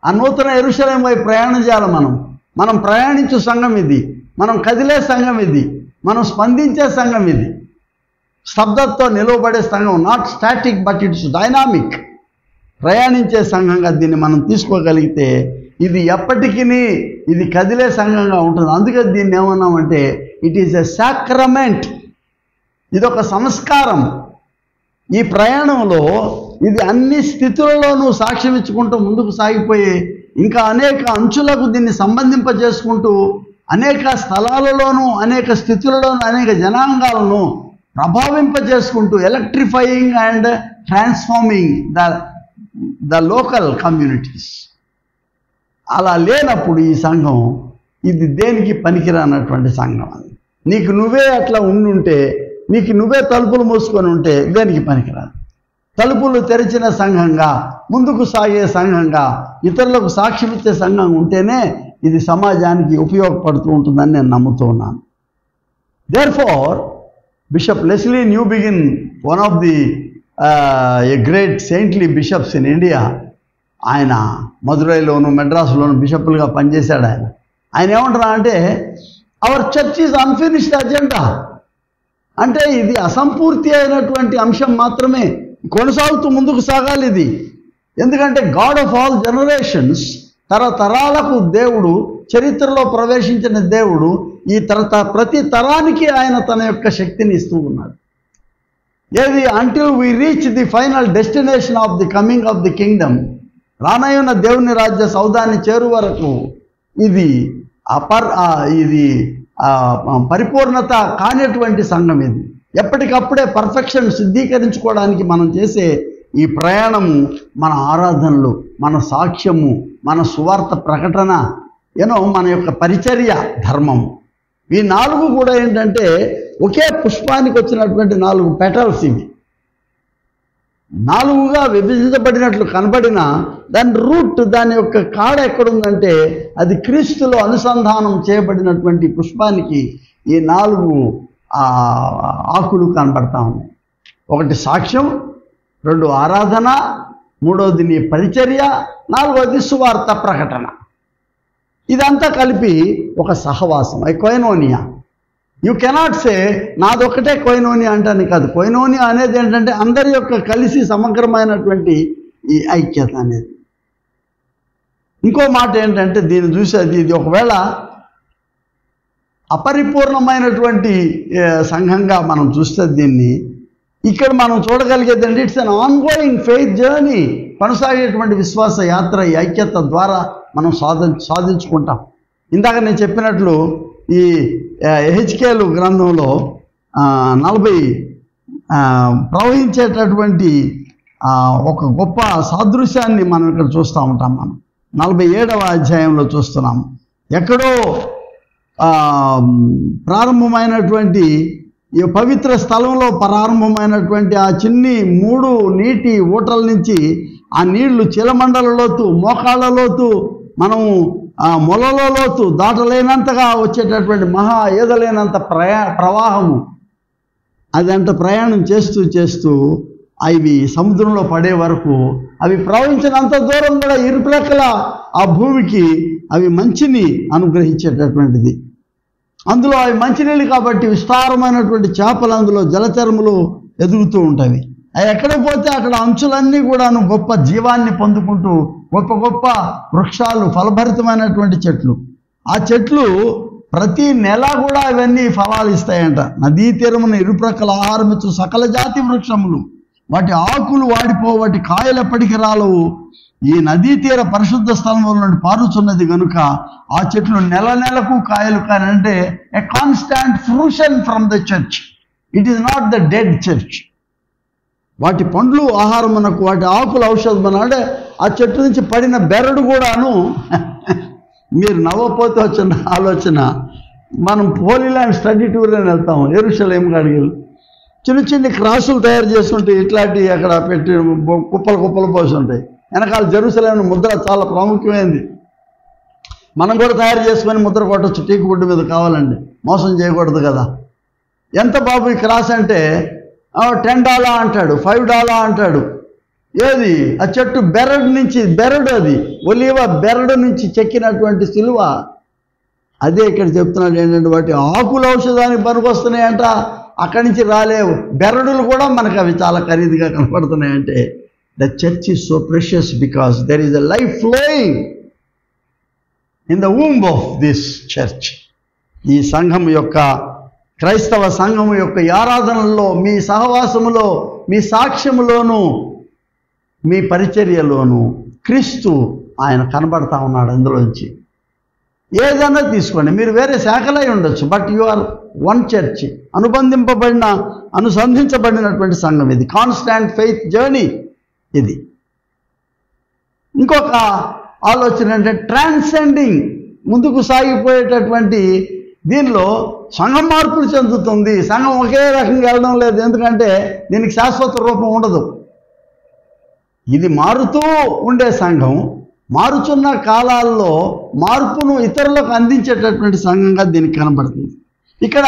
ఆ నూతన యెరూషలేం వైపు ప్రయాణం చేయాలి. మనం ప్రయాణించే సంఘం ఇది, మనం కదిలే సంఘం ఇది, మనం స్పందించే సంఘం ఇది. స్తబ్దతతో నిలవబడే సంఘం, not static but it's dynamic. ప్రయాణించే సంఘంగా దీన్ని మనం తీసుకోగలిగితే ఇది ఎప్పటికీ ఇది కదిలే సంఘంగా ఉంటుంది. అందుకే దీన్ని ఏమన్నామంటే ఇట్ ఈజ్ ఎ సాక్రమెంట్, ఇదొక సంస్కారం. ఈ ప్రయాణంలో ఇది అన్ని స్థితులలోనూ సాక్ష్యం ఇచ్చుకుంటూ ముందుకు సాగిపోయి ఇంకా అనేక అంచులకు దీన్ని సంబంధింపజేసుకుంటూ అనేక స్థలాలలోనూ అనేక స్థితులలోనూ అనేక జనాంగాలను ప్రభావింపజేసుకుంటూ electrifying and transforming the local communities. అలా లేనప్పుడు ఈ సంఘం ఇది దేనికి పనికిరానటువంటి సంఘం. అది నీకు నువ్వే అట్లా ఉండుంటే, నీకు నువ్వే తలుపులు మూసుకొని ఉంటే దేనికి పనికిరాదు. తలుపులు తెరిచిన సంఘంగా, ముందుకు సాగే సంఘంగా, ఇతరులకు సాక్ష్యం ఇచ్చే సంఘం ఉంటేనే ఇది సమాజానికి ఉపయోగపడుతూ ఉంటుందని నేను నమ్ముతూ ఉన్నాను. Therefore bishop Lesslie Newbigin, one of the a great saintly bishops in India, ఆయన మదురైలోను మెడ్రాసులోను బిషప్లుగా పనిచేశాడు. ఆయన ఏమంటారా అంటే our church is unfinished agenda, అంటే ఇది అసంపూర్తి అయినటువంటి అంశం మాత్రమే, కొనసాగుతూ ముందుకు సాగాలి ఇది. ఎందుకంటే గాడ్ ఆఫ్ ఆల్ జనరేషన్స్, తరతరాలకు దేవుడు, చరిత్రలో ప్రవేశించిన దేవుడు ఈ ప్రతి తరానికి ఆయన తన యొక్క శక్తిని ఇస్తూ ఉన్నాడు. ఏది until we reach the final destination of the coming of the kingdom, రానయ్యున్న దేవుని రాజ్య సౌధాన్ని చేరు వరకు ఇది పరిపూర్ణత కానిటువంటి సంఘం. ఇది ఎప్పటికప్పుడే పర్ఫెక్షన్ సిద్ధీకరించుకోవడానికి మనం చేసే ఈ ప్రయాణము, మన ఆరాధనలు, మన సాక్ష్యము, మన సువార్త ప్రకటన, మన యొక్క పరిచర్య ధర్మము, ఈ 4 కూడా ఏంటంటే ఒకే పుష్పానికి వచ్చినటువంటి 4 పెటల్స్. ఇవి 4గా విభజించబడినట్లు కనబడిన దాని రూట్, దాని యొక్క కాడ ఎక్కడుందంటే అది క్రీస్తులో అనుసంధానం చేయబడినటువంటి పుష్పానికి ఈ 4 ఆకులు కనబడతా ఉన్నాయి. 1 సాక్ష్యం, 2 ఆరాధన, 3వది నీ పరిచర్య, 4వది సువార్త ప్రకటన. ఇదంతా కలిపి ఒక సహవాసం, కొయినోనియా. యూ కెనాట్ సే నాదొక్కటే కొయినోనియా అంటాను కాదు. కొయినోనియా అనేది ఏంటంటే అందరి యొక్క కలిసి సమగ్రమైనటువంటి ఈ ఐక్యత అనేది. ఇంకో మాట ఏంటంటే దీన్ని చూసేది, ఇది ఒకవేళ అపరిపూర్ణమైనటువంటి సంఘంగా మనం చూస్తే దీన్ని ఇక్కడ మనం చూడగలిగేది అంటే it's an ongoing faith journey, కొనసాగేటువంటి విశ్వాస యాత్ర. ఈ ఐక్యత ద్వారా మనం సాధించుకుంటాం. ఇందాక నేను చెప్పినట్లు ఈ ఎహెచ్కేలు గ్రంథంలో 40 ప్రవహించేటటువంటి ఒక గొప్ప సాదృశ్యాన్ని మనం ఇక్కడ చూస్తూ ఉంటాం. మనం 47వ అధ్యాయంలో చూస్తున్నాం. ఎక్కడో ప్రారంభమైనటువంటి ఈ పవిత్ర స్థలంలో ప్రారంభమైనటువంటి ఆ చిన్ని 3 నీటి ఊటల నుంచి ఆ నీళ్లు చిలమండల లోతు, మోకాళ్ళ లోతు, మనము మొలలో లోతు దాటలేనంతగా వచ్చేటటువంటి మహా ఏదలేనంత ప్రవాహము. అదంట ప్రయాణం చేస్తూ చేస్తూ అవి సముద్రంలో పడే వరకు అవి ప్రవహించినంత దూరం కూడా ఇరుప్రక్కల ఆ భూమికి అవి మంచిని అనుగ్రహించేటటువంటిది. అందులో అవి మంచినీళ్ళు కాబట్టి విస్తారమైనటువంటి చేపలు, అందులో జలచరములు ఎదుగుతూ ఉంటాయి. అవి ఎక్కడ పోతే అక్కడ అంచులన్నీ కూడాను గొప్ప జీవాన్ని పొందుకుంటూ గొప్ప గొప్ప వృక్షాలు, ఫలభరితమైనటువంటి చెట్లు. ఆ చెట్లు ప్రతి నెల కూడా ఇవన్నీ ఫలాలు ఇస్తాయంట. నదీ తీరమున ఇరుప్రక్కల ఆహారం ఇచ్చు సకల జాతి వృక్షములు, వాటి ఆకులు వాడిపో, వాటి కాయలు ఎప్పటికి రాలవు. ఈ నదీ తీర పరిశుద్ధ స్థలంలో నుండి పారుచున్నది కనుక ఆ చెట్లు నెల నెలకు కాయలు. కానీ అంటే a constant fruition from the church. It is not the dead church. వాటి పండ్లు ఆహారమునకు, వాటి ఆకులు ఔషధమున. అంటే ఆ చెట్టు నుంచి పడిన బెరడు కూడాను మీరు నవ్వపోతే వచ్చిన ఆలోచన, మనం హోలీ ల్యాండ్ స్టడీ టూర్ అని వెళ్తాము యెరూషలేం కాడికి. చిన్న చిన్న క్రాసులు తయారు చేసుకుంటే ఇట్లాంటివి అక్కడ పెట్టి కుప్పలు కుప్పలు పోసి ఉంటాయి. వెనకాల జెరూసలేం ముద్ర చాలా ప్రాముఖ్యమైనది. మనం కూడా తయారు చేసుకొని ముద్ర కొట్టచ్చు టీకు గుడ్డు మీద కావాలండి, మోసం చేయకూడదు కదా. ఎంత బాబు ఈ క్రాస్ అంటే $10 అంటాడు, $5 అంటాడు. ఏది ఆ చెట్టు బెరడు నుంచి, బెరడు అది ఒలివ బెరడు నుంచి చెక్కినటువంటి సిలువ. అదే ఇక్కడ చెప్తున్నాడు ఏంటంటే వాటి ఆకులు ఔషధానికి పనికొస్తున్నాయంట. అక్కడి నుంచి రాలేవు బెరడులు కూడా మనకు అవి చాలా ఖరీదుగా కనపడుతున్నాయంటే the church is so precious because there is a life flowing in the womb of this church. ఈ సంఘం యొక్క, క్రైస్తవ సంఘము యొక్క ఆరాధనలో, మీ సహవాసములో, మీ సాక్ష్యములోను, మీ పరిచర్యలోను క్రీస్తు ఆయన కనబడతా ఉన్నాడు. అందులోంచి ఏదైనా తీసుకోండి, మీరు వేరే శాఖలై ఉండొచ్చు, but you are one church. అనుసంధించబడినటువంటి సంఘం ఇది. కాన్స్టాంట్ ఫెయిత్ జర్నీ ఇది. ఇంకొక ఆలోచన అంటే ట్రాన్సెండింగ్, ముందుకు సాగిపోయేటటువంటి దీనిలో సంఘం మార్పులు చెందుతుంది. సంఘం ఒకే రకంగా వెళ్ళడం లేదు, ఎందుకంటే దీనికి శాశ్వత రూపం ఉండదు. ఇది మారుతూ ఉండే సంఘం, మారుచున్న కాలాల్లో మార్పును ఇతరులకు అందించేటటువంటి సంఘంగా దీనికి కనబడుతుంది. ఇక్కడ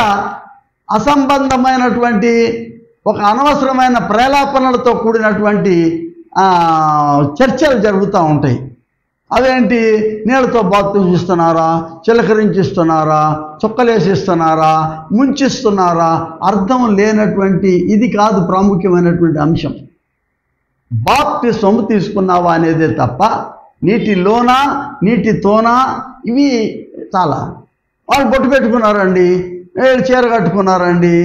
అసంబంధమైనటువంటి ఒక అనవసరమైన ప్రేలాపనలతో కూడినటువంటి చర్చలు జరుగుతూ ఉంటాయి. అవేంటి, నీళ్ళతో బాప్తిజం ఇస్తున్నారా, చిలకరించిస్తున్నారా, చుక్కలేసిస్తున్నారా, ముంచిస్తున్నారా, అర్థం లేనటువంటి ఇది కాదు ప్రాముఖ్యమైనటువంటి అంశం. బాప్తిజం తీసుకున్నావా అనేదే తప్ప నీటిలోనా నీటితోనా ఇవి చాలా. వాళ్ళు బొట్టు పెట్టుకున్నారండి, చీర కట్టుకున్నారండి,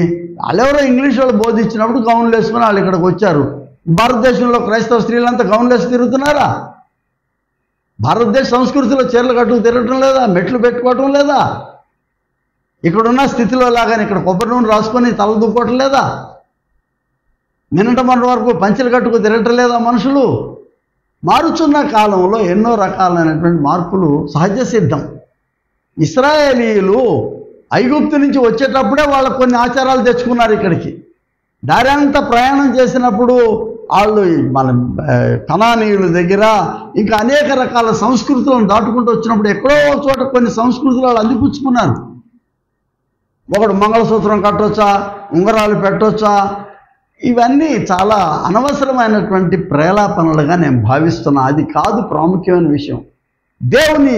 వాళ్ళెవరో ఇంగ్లీష్ వాళ్ళు బోధించినప్పుడు గౌన్లు వేసుకుని వాళ్ళు ఇక్కడికి వచ్చారు. భారతదేశంలో క్రైస్తవ స్త్రీలంతా గౌన్లు వేసి తిరుగుతున్నారా? భారతదేశ సంస్కృతిలో చీరలు కట్టుకు తిరగటం లేదా? మెట్లు పెట్టుకోవటం లేదా? ఇక్కడున్న స్థితిలో లాగానే ఇక్కడ కొబ్బరి నూనె రాసుకొని తల దుక్కోవటం లేదా? నిన్నటి మొన్న వరకు పంచెలు కట్టుకు తిరగటం లేదా మనుషులు? మారుచున్న కాలంలో ఎన్నో రకాలైనటువంటి మార్పులు సహజ సిద్ధం. ఇశ్రాయేలీయులు ఐగుప్తు నుంచి వచ్చేటప్పుడే వాళ్ళకు కొన్ని ఆచారాలు తెచ్చుకున్నారు ఇక్కడికి. దారి అంతా ప్రయాణం చేసినప్పుడు వాళ్ళు మన కనానీయుల దగ్గర ఇంకా అనేక రకాల సంస్కృతులను దాటుకుంటూ వచ్చినప్పుడు ఎక్కడో చోట కొన్ని సంస్కృతులు వాళ్ళు అందిపుచ్చుకున్నారు. ఒకడు మంగళసూత్రం కట్టొచ్చా, ఉంగరాలు పెట్టొచ్చా, ఇవన్నీ చాలా అనవసరమైనటువంటి ప్రేలాపనలుగా నేను భావిస్తున్నా. అది కాదు ప్రాముఖ్యమైన విషయం. దేవుని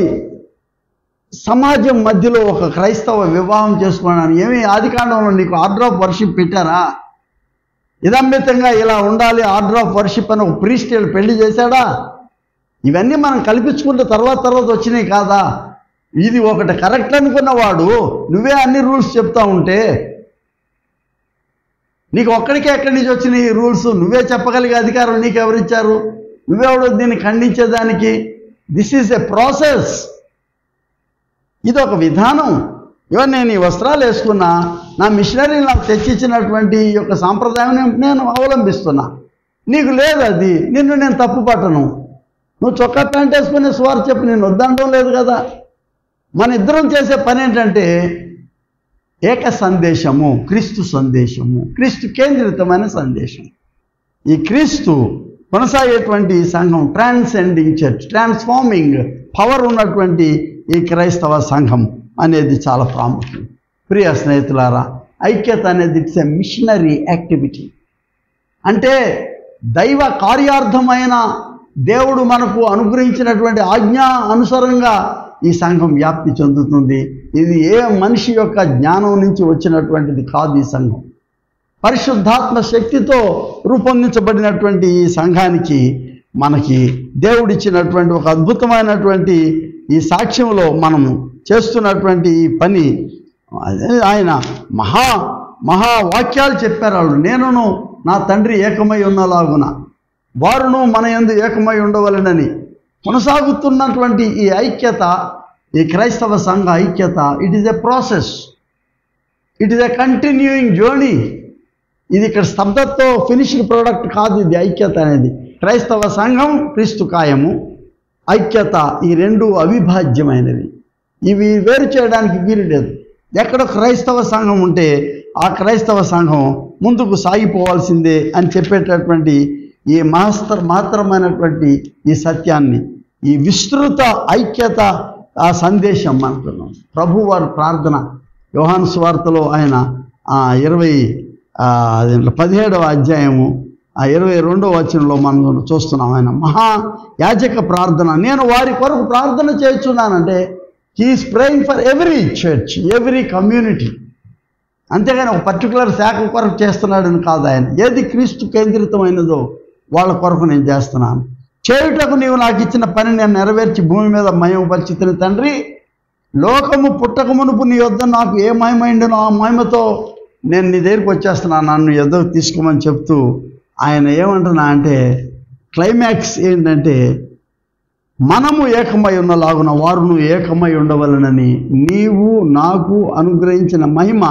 సమాజం మధ్యలో ఒక క్రైస్తవ వివాహం చేసుకున్నాను. ఏమి ఆదికాండంలో నీకు ఆర్డర్ ఆఫ్ వర్షిప్ పెట్టారా? ఇదమ్మితంగా ఇలా ఉండాలి ఆర్డర్ ఆఫ్ వర్షిప్ అని ఒక ప్రీస్ట్ పెళ్లి చేశాడా? ఇవన్నీ మనం కల్పించుకుంటే తర్వాత వచ్చినాయి కాదా? ఇది ఒకటి కరెక్ట్ అనుకున్నవాడు నువ్వే అన్ని రూల్స్ చెప్తా ఉంటే నీకు ఒక్కడికే ఎక్కడి నుంచి వచ్చినాయి ఈ రూల్స్? నువ్వే చెప్పగలిగే అధికారం నీకు ఎవరిచ్చారు? నువ్వెవడో దీన్ని ఖండించేదానికి? This is a process. ఇది ఒక విధానం. ఇవన్నీ నేను ఈ వస్త్రాలు వేసుకున్నా, నా మిషనరీ నాకు తెచ్చిచ్చినటువంటి ఈ యొక్క సాంప్రదాయం నేను అవలంబిస్తున్నా. నీకు లేదు అది, నిన్ను నేను తప్పు పట్టను. నువ్వు చొక్కా ప్యాంట్ వేసుకునే సువార్త చెప్పు, నేను వద్దనడం లేదు కదా. మన ఇద్దరం చేసే పని ఏంటంటే ఏక సందేశము, క్రీస్తు సందేశము, క్రీస్తు కేంద్రితమైన సందేశం. ఈ క్రీస్తు కొనసాగేటువంటి సంఘం, ట్రాన్సెండింగ్ చర్చ్, ట్రాన్స్ఫార్మింగ్ పవర్ ఉన్నటువంటి ఈ క్రైస్తవ సంఘం అనేది చాలా ప్రాముఖ్యం. ప్రియ స్నేహితులారా, ఐక్యత అనేది ఇట్స్ ఎ మిషనరీ యాక్టివిటీ. అంటే దైవ కార్యార్థమైన దేవుడు మనకు అనుగ్రహించినటువంటి ఆజ్ఞా అనుసారంగా ఈ సంఘం వ్యాప్తి చెందుతుంది. ఇది ఏ మనిషి యొక్క జ్ఞానం నుంచి వచ్చినటువంటిది కాదు. ఈ సంఘం పరిశుద్ధాత్మ శక్తితో రూపొందించబడినటువంటి ఈ సంఘానికి మనకి దేవుడిచ్చినటువంటి ఒక అద్భుతమైనటువంటి ఈ సాక్ష్యంలో మనము చేస్తున్నటువంటి ఈ పని, ఆయన మహావాక్యాలు చెప్పారు. వాళ్ళు నేనును నా తండ్రి ఏకమై ఉన్నలాగున వారును మన యందు ఏకమై ఉండవలెనని కొనసాగుతున్నటువంటి ఈ ఐక్యత, ఈ క్రైస్తవ సంఘ ఐక్యత, it is a process, it is a continuing journey. ఇది ఇక్కడ స్తబ్దతో ఫినిష్డ్ ప్రోడక్ట్ కాదు. ఇది ఐక్యత అనేది క్రైస్తవ సంఘం, క్రీస్తు కాయము, ఐక్యత, ఈ రెండు అవిభాజ్యమైనవి. ఇవి వేరు చేయడానికి వీలు లేదు. ఎక్కడ క్రైస్తవ సంఘం ఉంటే ఆ క్రైస్తవ సంఘం ముందుకు సాగిపోవాల్సిందే అని చెప్పేటటువంటి ఈ మాత్రమైనటువంటి ఈ సత్యాన్ని, ఈ విస్తృత ఐక్యత ఆ సందేశం అనుకున్నాం. ప్రభు వారి ప్రార్థన యోహాను సువార్తలో ఆయన 17వ అధ్యాయము 22వ వచనంలో మనం చూస్తున్నాం. ఆయన మహాయాజక ప్రార్థన, నేను వారి కొరకు ప్రార్థన చేస్తున్నానంటే he's praying for every church, every community. అంతేగాని ఒక పర్టికులర్ శాఖ కొరకు చేస్తున్నాడని కాదు. ఆయన ఏది క్రీస్తు కేంద్రితమైనదో వాళ్ళ కొరకు నేను చేస్తున్నాను. చేయుటకు నీవు నాకు ఇచ్చిన పని నేను నెరవేర్చి భూమి మీద మహిమపరిచితిని తండ్రి. లోకము పుట్టక మునుపు నీ యొద్ద నాకు ఏ మహిమైండనో ఆ మహిమతో నేను నీ దగ్గరికి వచ్చేస్తున్నాను, నన్ను యొద్దకు తీసుకోమని చెప్తూ ఆయన ఏమంటున్నా అంటే క్లైమాక్స్ ఏంటంటే, మనము ఏకమై ఉన్నలాగున వారును ఏకమై ఉండవలనని నీవు నాకు అనుగ్రహించిన మహిమ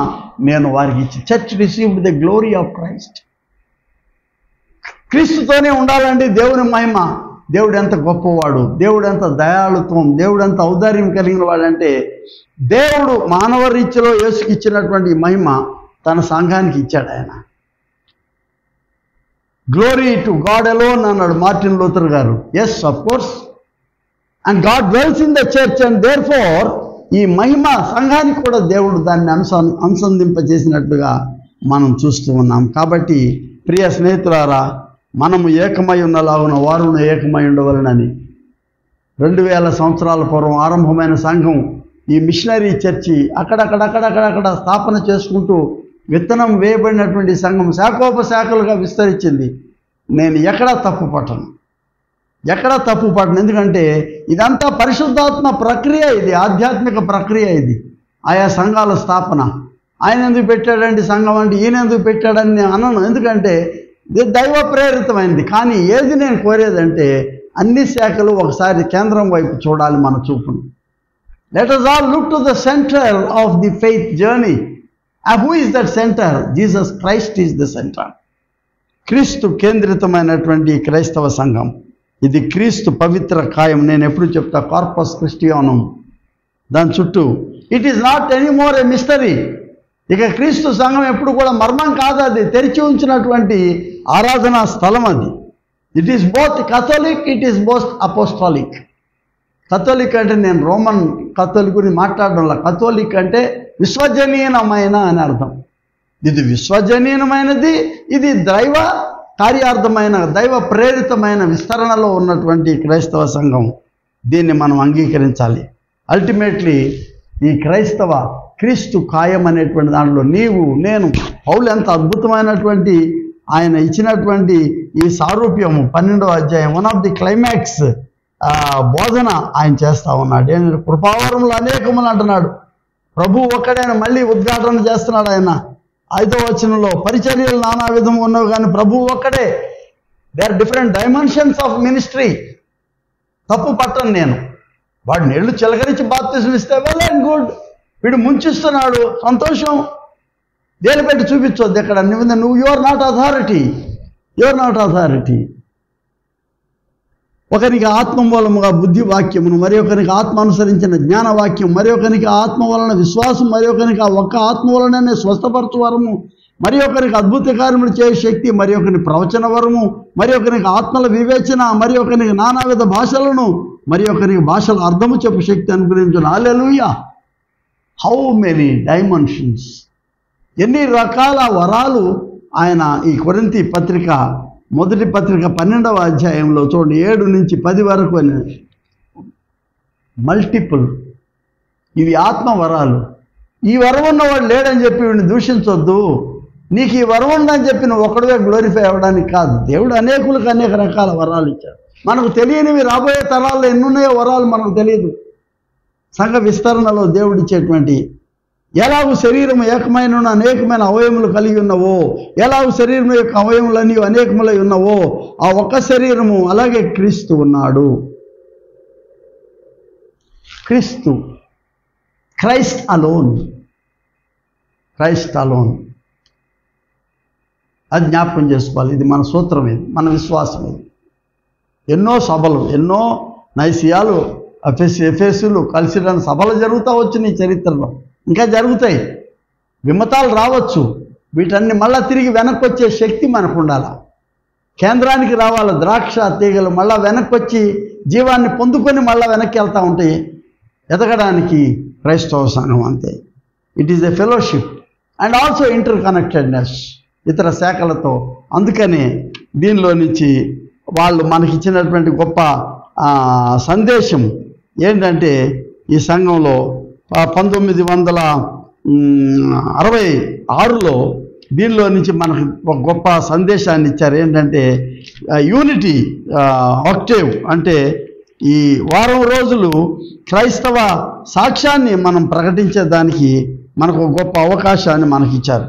నేను వారికి ఇచ్చి. Church received the glory of Christ. క్రీస్తుతోనే ఉండాలండి దేవుని మహిమ. దేవుడు ఎంత గొప్పవాడు, దేవుడు ఎంత దయాళుత్వం, దేవుడు ఎంత ఔదార్యం కలిగిన వాడంటే, దేవుడు మానవ రీతిలో యేసుకి ఇచ్చినటువంటి మహిమ తన సంఘానికి ఇచ్చాడు ఆయన. గ్లోరీ టు గాడ్ అలోన్ అన్నాడు మార్టిన్ లూథర్ గారు. Yes, of course, and God dwells in the church and therefore ఈ మహిమ సంఘానికి కూడా దేవుడు దాన్ని అనుసంధింపజేసినట్లుగా మనం చూస్తూ ఉన్నాం. కాబట్టి ప్రియ స్నేహితులారా, మనము ఏకమై ఉన్నలాగున వారును ఏకమై ఉండవలనని 2000 సంవత్సరాల పూర్వం ఆరంభమైన సంఘం, ఈ మిషనరీ చర్చి అక్కడక్కడ స్థాపన చేసుకుంటూ విత్తనం వేయబడినటువంటి సంఘం శాఖోపశాఖలుగా విస్తరించింది. నేను ఎక్కడా తప్పు పట్టను. ఎందుకంటే ఇదంతా పరిశుద్ధాత్మ ప్రక్రియ, ఇది ఆధ్యాత్మిక ప్రక్రియ. ఇది ఆయా సంఘాల స్థాపన. ఆయన ఎందుకు పెట్టాడండి సంఘం అంటే, ఈయన ఎందుకు పెట్టాడని నేను అనను. ఎందుకంటే ఇది దైవ ప్రేరితమైనది. కానీ ఏది నేను కోరేదంటే, అన్ని శాఖలు ఒకసారి కేంద్రం వైపు చూడాలి మన చూపును. Let us all look to the center of the faith journey. And who is that center? Jesus Christ is the center. క్రీస్తు కేంద్రితమైనటువంటి క్రైస్తవ సంఘం, ఇది క్రీస్తు పవిత్ర కాయం. నేను ఎప్పుడు చెప్తా, కార్పస్ క్రిస్టియానం. దాని చుట్టూ it is not anymore a mystery. ఇక క్రీస్తు సంఘం ఎప్పుడు కూడా మర్మం కాదు, అది తెరిచి ఉంచినటువంటి ఆరాధనా స్థలం అది. It is both Catholic, it is both apostolic. Catholic అంటే నేను రోమన్ కథోలిక్ గురించి మాట్లాడడంలా. కథోలిక్ అంటే విశ్వజనీయమైన అని అర్థం. ఇది విశ్వజనీయమైనది, ఇది దైవ కార్యార్థమైన, దైవ ప్రేరితమైన విస్తరణలో ఉన్నటువంటి క్రైస్తవ సంఘం. దీన్ని మనం అంగీకరించాలి. అల్టిమేట్లీ ఈ క్రీస్తు కాయం అనేటువంటి దాంట్లో నీవు నేను, పౌలు ఎంత అద్భుతమైనటువంటి ఆయన ఇచ్చినటువంటి ఈ సారూప్యము 12వ అధ్యాయం, వన్ ఆఫ్ ది క్లైమాక్స్ బోధన ఆయన చేస్తూ ఉన్నాడు. ఏంటంటే కృపావరములు అనేకములు అంటున్నాడు. ప్రభు ఒక్కడైన మళ్ళీ ఉద్ఘాటన చేస్తున్నాడు ఆయన 5వ వచనంలో. పరిచర్యలు నానా విధము ఉన్నవి కానీ ప్రభు ఒక్కడే. They are different dimensions of ministry. తప్పు పట్టను నేను. వాడు నీళ్లు చిలకరించి బాప్తిజం ఇస్తే వెల్ అండ్ గుడ్. వీడు ముంచిస్తున్నాడు, సంతోషం. దేని పెట్టి చూపించొద్దు ఎక్కడ. నువ్వు యు ఆర్ నాట్ అథారిటీ. ఒకరికి ఆత్మ మూలముగా బుద్ధి వాక్యమును, మరి ఒకరికి ఆత్మ అనుసరించిన జ్ఞానవాక్యం, మరి ఒకరికి ఆత్మ వలన విశ్వాసం, మరి ఒకరికి ఆ ఒక్క ఆత్మ వలననే స్వస్థపరచు వరము, మరి ఒకరికి అద్భుత కార్యములు చేయ శక్తి, మరి ఒకరికి ప్రవచన వరము, మరి ఒకరికి ఆత్మల వివేచన, మరి ఒకరికి నానావిధ భాషలను, మరి ఒకరికి భాషల అర్థము చెప్పు శక్తి అనుగ్రహించును. హల్లెలూయా. హౌ మెనీ డైమెన్షన్స్, ఎన్ని రకాల వరాలు ఆయన ఈ కొరింథీ పత్రిక, మొదటి పత్రిక 12వ అధ్యాయంలో చూడండి, 7 నుంచి 10 వరకు. మల్టిపుల్. ఇవి ఆత్మ వరాలు. ఈ వరం ఉన్నవాడు లేడని చెప్పి వీడిని దూషించొద్దు. నీకు ఈ వరం ఉందని చెప్పి నువ్వు ఒక్కడివే గ్లోరిఫై అవ్వడానికి కాదు. దేవుడు అనేకులకు అనేక రకాల వరాలు ఇచ్చాడు. మనకు తెలియనివి రాబోయే తరాల్లో ఎన్నున్నాయో వరాలు మనకు తెలియదు. సంఘ విస్తరణలో దేవుడిచ్చేటువంటి ఎలాగూ శరీరం ఏకమైన అనేకమైన అవయములు కలిగి ఉన్నవో, ఎలాగూ శరీరం యొక్క అవయములన్నీ అనేకములై ఉన్నవో, ఆ ఒక్క శరీరము అలాగే క్రీస్తు ఉన్నాడు. క్రీస్తు, క్రైస్ట్ అలోన్, క్రైస్ట్ అలోన్. అది జ్ఞాపకం చేసుకోవాలి. ఇది మన సూత్రం, ఇది మన విశ్వాసం. ఇది ఎన్నో సభలు, ఎన్నో నైసియాలు, ఎఫెసులు కలిసిరాని సభలు జరుగుతూ వచ్చినాయి చరిత్రలో, ఇంకా జరుగుతాయి. విమతాలు రావచ్చు. వీటన్ని మళ్ళీ తిరిగి వెనక్కి వచ్చే శక్తి మనకు ఉండాలి. కేంద్రానికి రావాలి. ద్రాక్ష తీగలు మళ్ళీ వెనక్కి వచ్చి జీవాన్ని పొందుకొని మళ్ళీ వెనక్కి వెళ్తూ ఉంటాయి. ఎదగడానికి క్రైస్తవ సంఘం అంతే. It is a fellowship and also inter connectedness ఇతర శాఖలతో. అందుకని దీనిలో నుంచి వాళ్ళు మనకిచ్చినటువంటి గొప్ప సందేశం ఏంటంటే, ఈ సంఘంలో 1966లో దీనిలో నుంచి మనకు ఒక గొప్ప సందేశాన్ని ఇచ్చారు. ఏంటంటే యూనిటీ ఆక్టేవ్, అంటే ఈ వారం రోజులు క్రైస్తవ సాక్ష్యాన్ని మనం ప్రకటించేదానికి మనకు గొప్ప అవకాశాన్ని మనకిచ్చారు.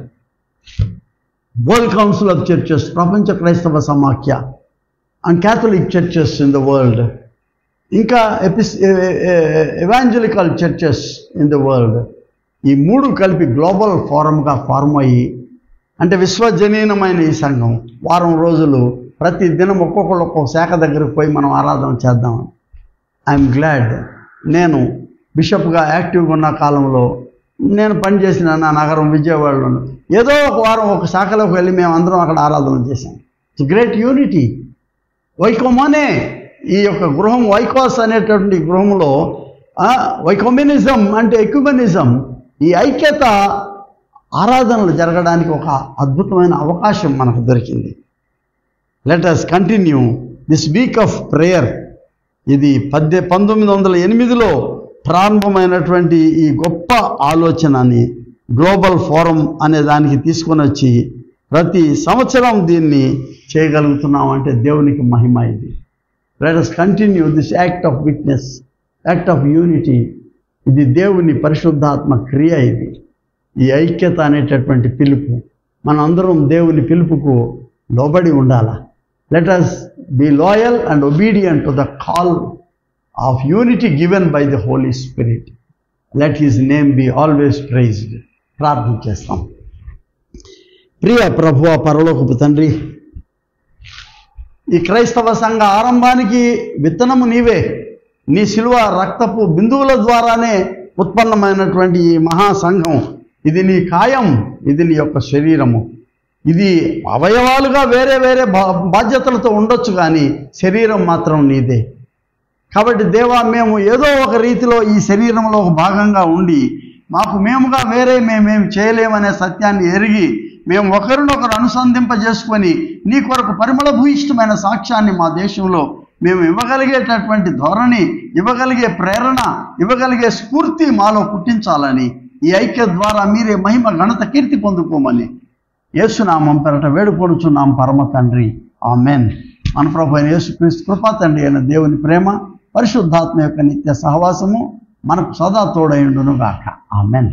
వరల్డ్ కౌన్సిల్ ఆఫ్ చర్చెస్, ప్రపంచ క్రైస్తవ సమాఖ్య, and Catholic churches in the world, ఇంకా evangelical churches in the world, ఈ మూడు కలిపి గ్లోబల్ ఫోరంగా ఫార్మ్ అయ్యి, అంటే విశ్వజనీనమైన ఈ సంఘం వారం రోజులు ప్రతి దినం ఒక్కొక్క శాఖ దగ్గరకు పోయి మనం ఆరాధన చేద్దాం. I'm glad. నేను బిషప్గా యాక్టివ్గా ఉన్న కాలంలో నేను పనిచేసిన నా నగరం విజయవాడలో ఏదో ఒక వారం ఒక శాఖలోకి వెళ్ళి మేము అందరం అక్కడ ఆరాధన చేశాం. It's great unity. వైకోమోనే ఈ యొక్క గృహం, వైకోస్ అనేటువంటి గృహంలో వైకోమెనిజం అంటే ఎక్యుమెనిజం, ఈ ఐక్యత ఆరాధనలు జరగడానికి ఒక అద్భుతమైన అవకాశం మనకు దొరికింది. Let us continue this week off prayer. ఇది 1908లో ప్రారంభమైనటువంటి ఈ గొప్ప ఆలోచనని గ్లోబల్ ఫోరం అనే దానికి తీసుకొని వచ్చి ప్రతి సంవత్సరం దీన్ని చేయగలుగుతున్నాం అంటే దేవునికి మహిమ. ఇది let us continue this act of witness, act of unity. ఇది దేవుని పరిశుద్ధాత్మ క్రియ. ఇది ఈ ఐక్యత అనేటటువంటి పిలుపు. మనందరం దేవుని పిలుపుకు లోబడి ఉండాలా. Let us be loyal and obedient to the call of unity given by the Holy Spirit. Let His name be always praised. ప్రార్థన చేస్తాం. ప్రియ ప్రభువా, పరలోకపు తండ్రి, ఈ క్రైస్తవ సంఘ ఆరంభానికి విత్తనము నీవే. నీ శిలువ రక్తపు బిందువుల ద్వారానే ఉత్పన్నమైనటువంటి ఈ మహాసంఘం, ఇది నీ కాయం, ఇది నీ యొక్క శరీరము. ఇది అవయవాలుగా వేరే వేరే బాధ్యతలతో ఉండొచ్చు, కానీ శరీరం మాత్రం నీదే. కాబట్టి దేవా, మేము ఏదో ఒక రీతిలో ఈ శరీరంలో ఒక భాగంగా ఉండి మాకు మేముగా వేరే మేమేమి చేయలేమనే సత్యాన్ని ఎరిగి మేము ఒకరినొకరు అనుసంధింపజేసుకొని నీ కొరకు పరిమళ భూయిష్టమైన సాక్ష్యాన్ని మా దేశంలో మేము ఇవ్వగలిగేటటువంటి ధోరణి, ఇవ్వగలిగే ప్రేరణ, ఇవ్వగలిగే స్ఫూర్తి మాలో పుట్టించాలని, ఈ ఐక్యత ద్వారా మీరే మహిమ ఘనత కీర్తి పొందుకోమని యేసునామం పేరట వేడుకొనుచున్నాం పరమ తండ్రి. ఆమెన్. మన ప్రభు అయిన యేసుక్రీస్తు కృపా తండ్రి అయిన దేవుని ప్రేమ, పరిశుద్ధాత్మ యొక్క నిత్య సహవాసము మనకు సదా తోడైండును గాక. ఆమెన్.